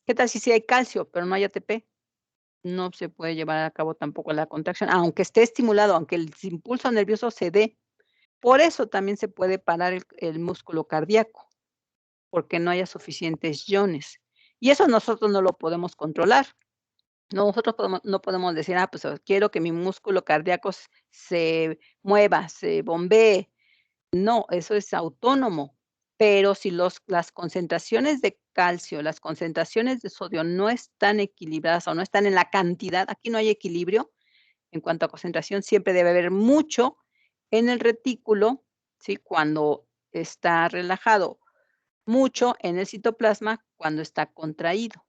¿Qué tal si sí hay calcio, pero no hay ATP? No se puede llevar a cabo tampoco la contracción, aunque esté estimulado, aunque el impulso nervioso se dé. Por eso también se puede parar el músculo cardíaco, porque no haya suficientes iones. Y eso nosotros no lo podemos controlar. Nosotros no podemos decir, pues quiero que mi músculo cardíaco se mueva, se bombee. No, eso es autónomo. Pero si las concentraciones de calcio, las concentraciones de sodio no están equilibradas o no están en la cantidad, aquí no hay equilibrio en cuanto a concentración, siempre debe haber mucho en el retículo, ¿sí? Cuando está relajado, mucho en el citoplasma cuando está contraído,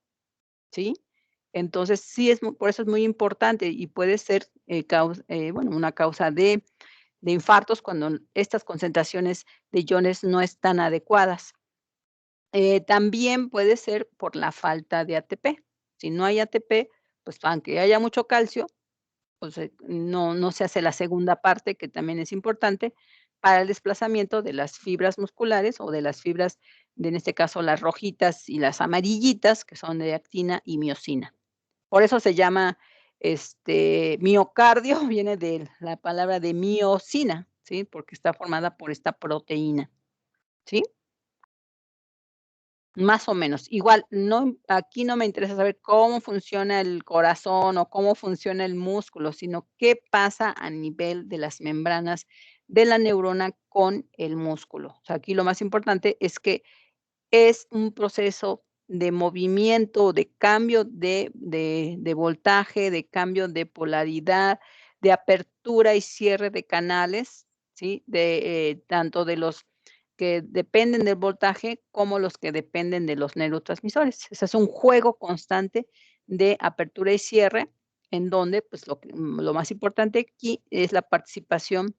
¿sí? Entonces, sí por eso es muy importante y puede ser una causa de infartos cuando estas concentraciones de iones no están adecuadas. También puede ser por la falta de ATP. Si no hay ATP, pues aunque haya mucho calcio, pues no se hace la segunda parte, que también es importante, para el desplazamiento de las fibras musculares o de las fibras, en este caso las rojitas y las amarillitas, que son de actina y miosina. Por eso se llama, miocardio, viene de la palabra de miosina, ¿sí? Porque está formada por esta proteína, ¿sí? Más o menos. Igual, aquí no me interesa saber cómo funciona el corazón o cómo funciona el músculo, sino qué pasa a nivel de las membranas de la neurona con el músculo. O sea, aquí lo más importante es que es un proceso de movimiento, de cambio de voltaje, de cambio de polaridad, de apertura y cierre de canales, ¿sí? Tanto de los que dependen del voltaje como los que dependen de los neurotransmisores. Ese es un juego constante de apertura y cierre, en donde, pues, lo más importante aquí es la participación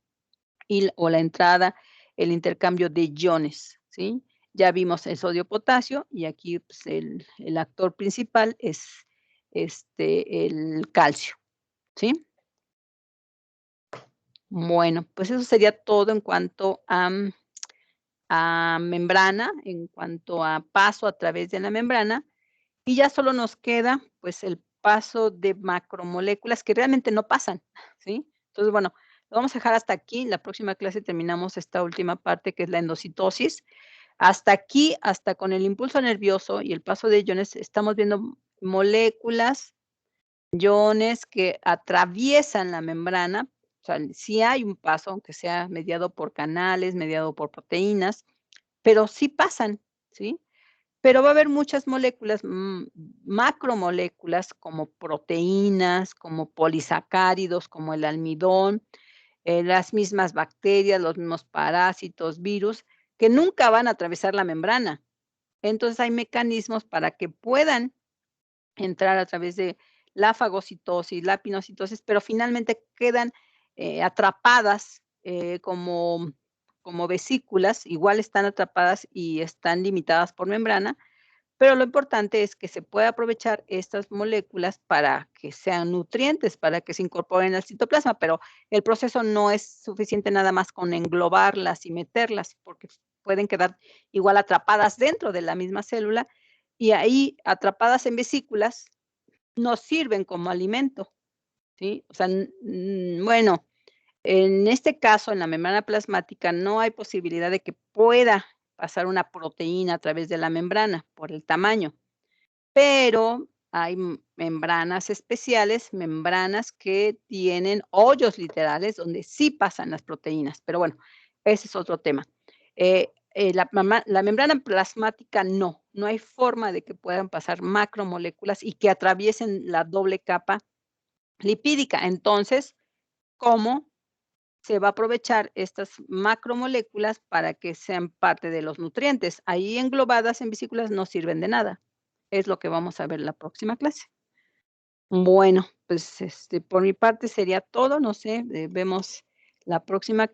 o la entrada, el intercambio de iones, ¿sí? Ya vimos el sodio-potasio y aquí, pues, el actor principal es, el calcio, ¿sí? Bueno, pues eso sería todo en cuanto a membrana, en cuanto a paso a través de la membrana, y ya solo nos queda, pues, el paso de macromoléculas que realmente no pasan, ¿sí? Entonces, bueno, lo vamos a dejar hasta aquí. La próxima clase terminamos esta última parte, que es la endocitosis. Hasta aquí, hasta con el impulso nervioso y el paso de iones, estamos viendo moléculas, iones que atraviesan la membrana. O sea, sí hay un paso, aunque sea mediado por canales, mediado por proteínas, pero sí pasan, ¿sí? Pero va a haber muchas moléculas, macromoléculas, como proteínas, como polisacáridos, como el almidón, las mismas bacterias, los mismos parásitos, virus, que nunca van a atravesar la membrana. Entonces, hay mecanismos para que puedan entrar a través de la fagocitosis, la pinocitosis, pero finalmente quedan atrapadas como vesículas, igual están atrapadas y están limitadas por membrana, pero lo importante es que se pueda aprovechar estas moléculas para que sean nutrientes, para que se incorporen al citoplasma, pero el proceso no es suficiente nada más con englobarlas y meterlas, porque pueden quedar igual atrapadas dentro de la misma célula y ahí atrapadas en vesículas nos sirven como alimento, ¿sí? O sea, bueno, en este caso, en la membrana plasmática, no hay posibilidad de que pueda pasar una proteína a través de la membrana por el tamaño, pero hay membranas especiales, membranas que tienen hoyos literales donde sí pasan las proteínas, pero bueno, ese es otro tema. La membrana plasmática no hay forma de que puedan pasar macromoléculas y que atraviesen la doble capa lipídica. Entonces, ¿cómo se va a aprovechar estas macromoléculas para que sean parte de los nutrientes? Ahí englobadas en vesículas no sirven de nada. Es lo que vamos a ver la próxima clase. Bueno, pues por mi parte sería todo, no sé, vemos la próxima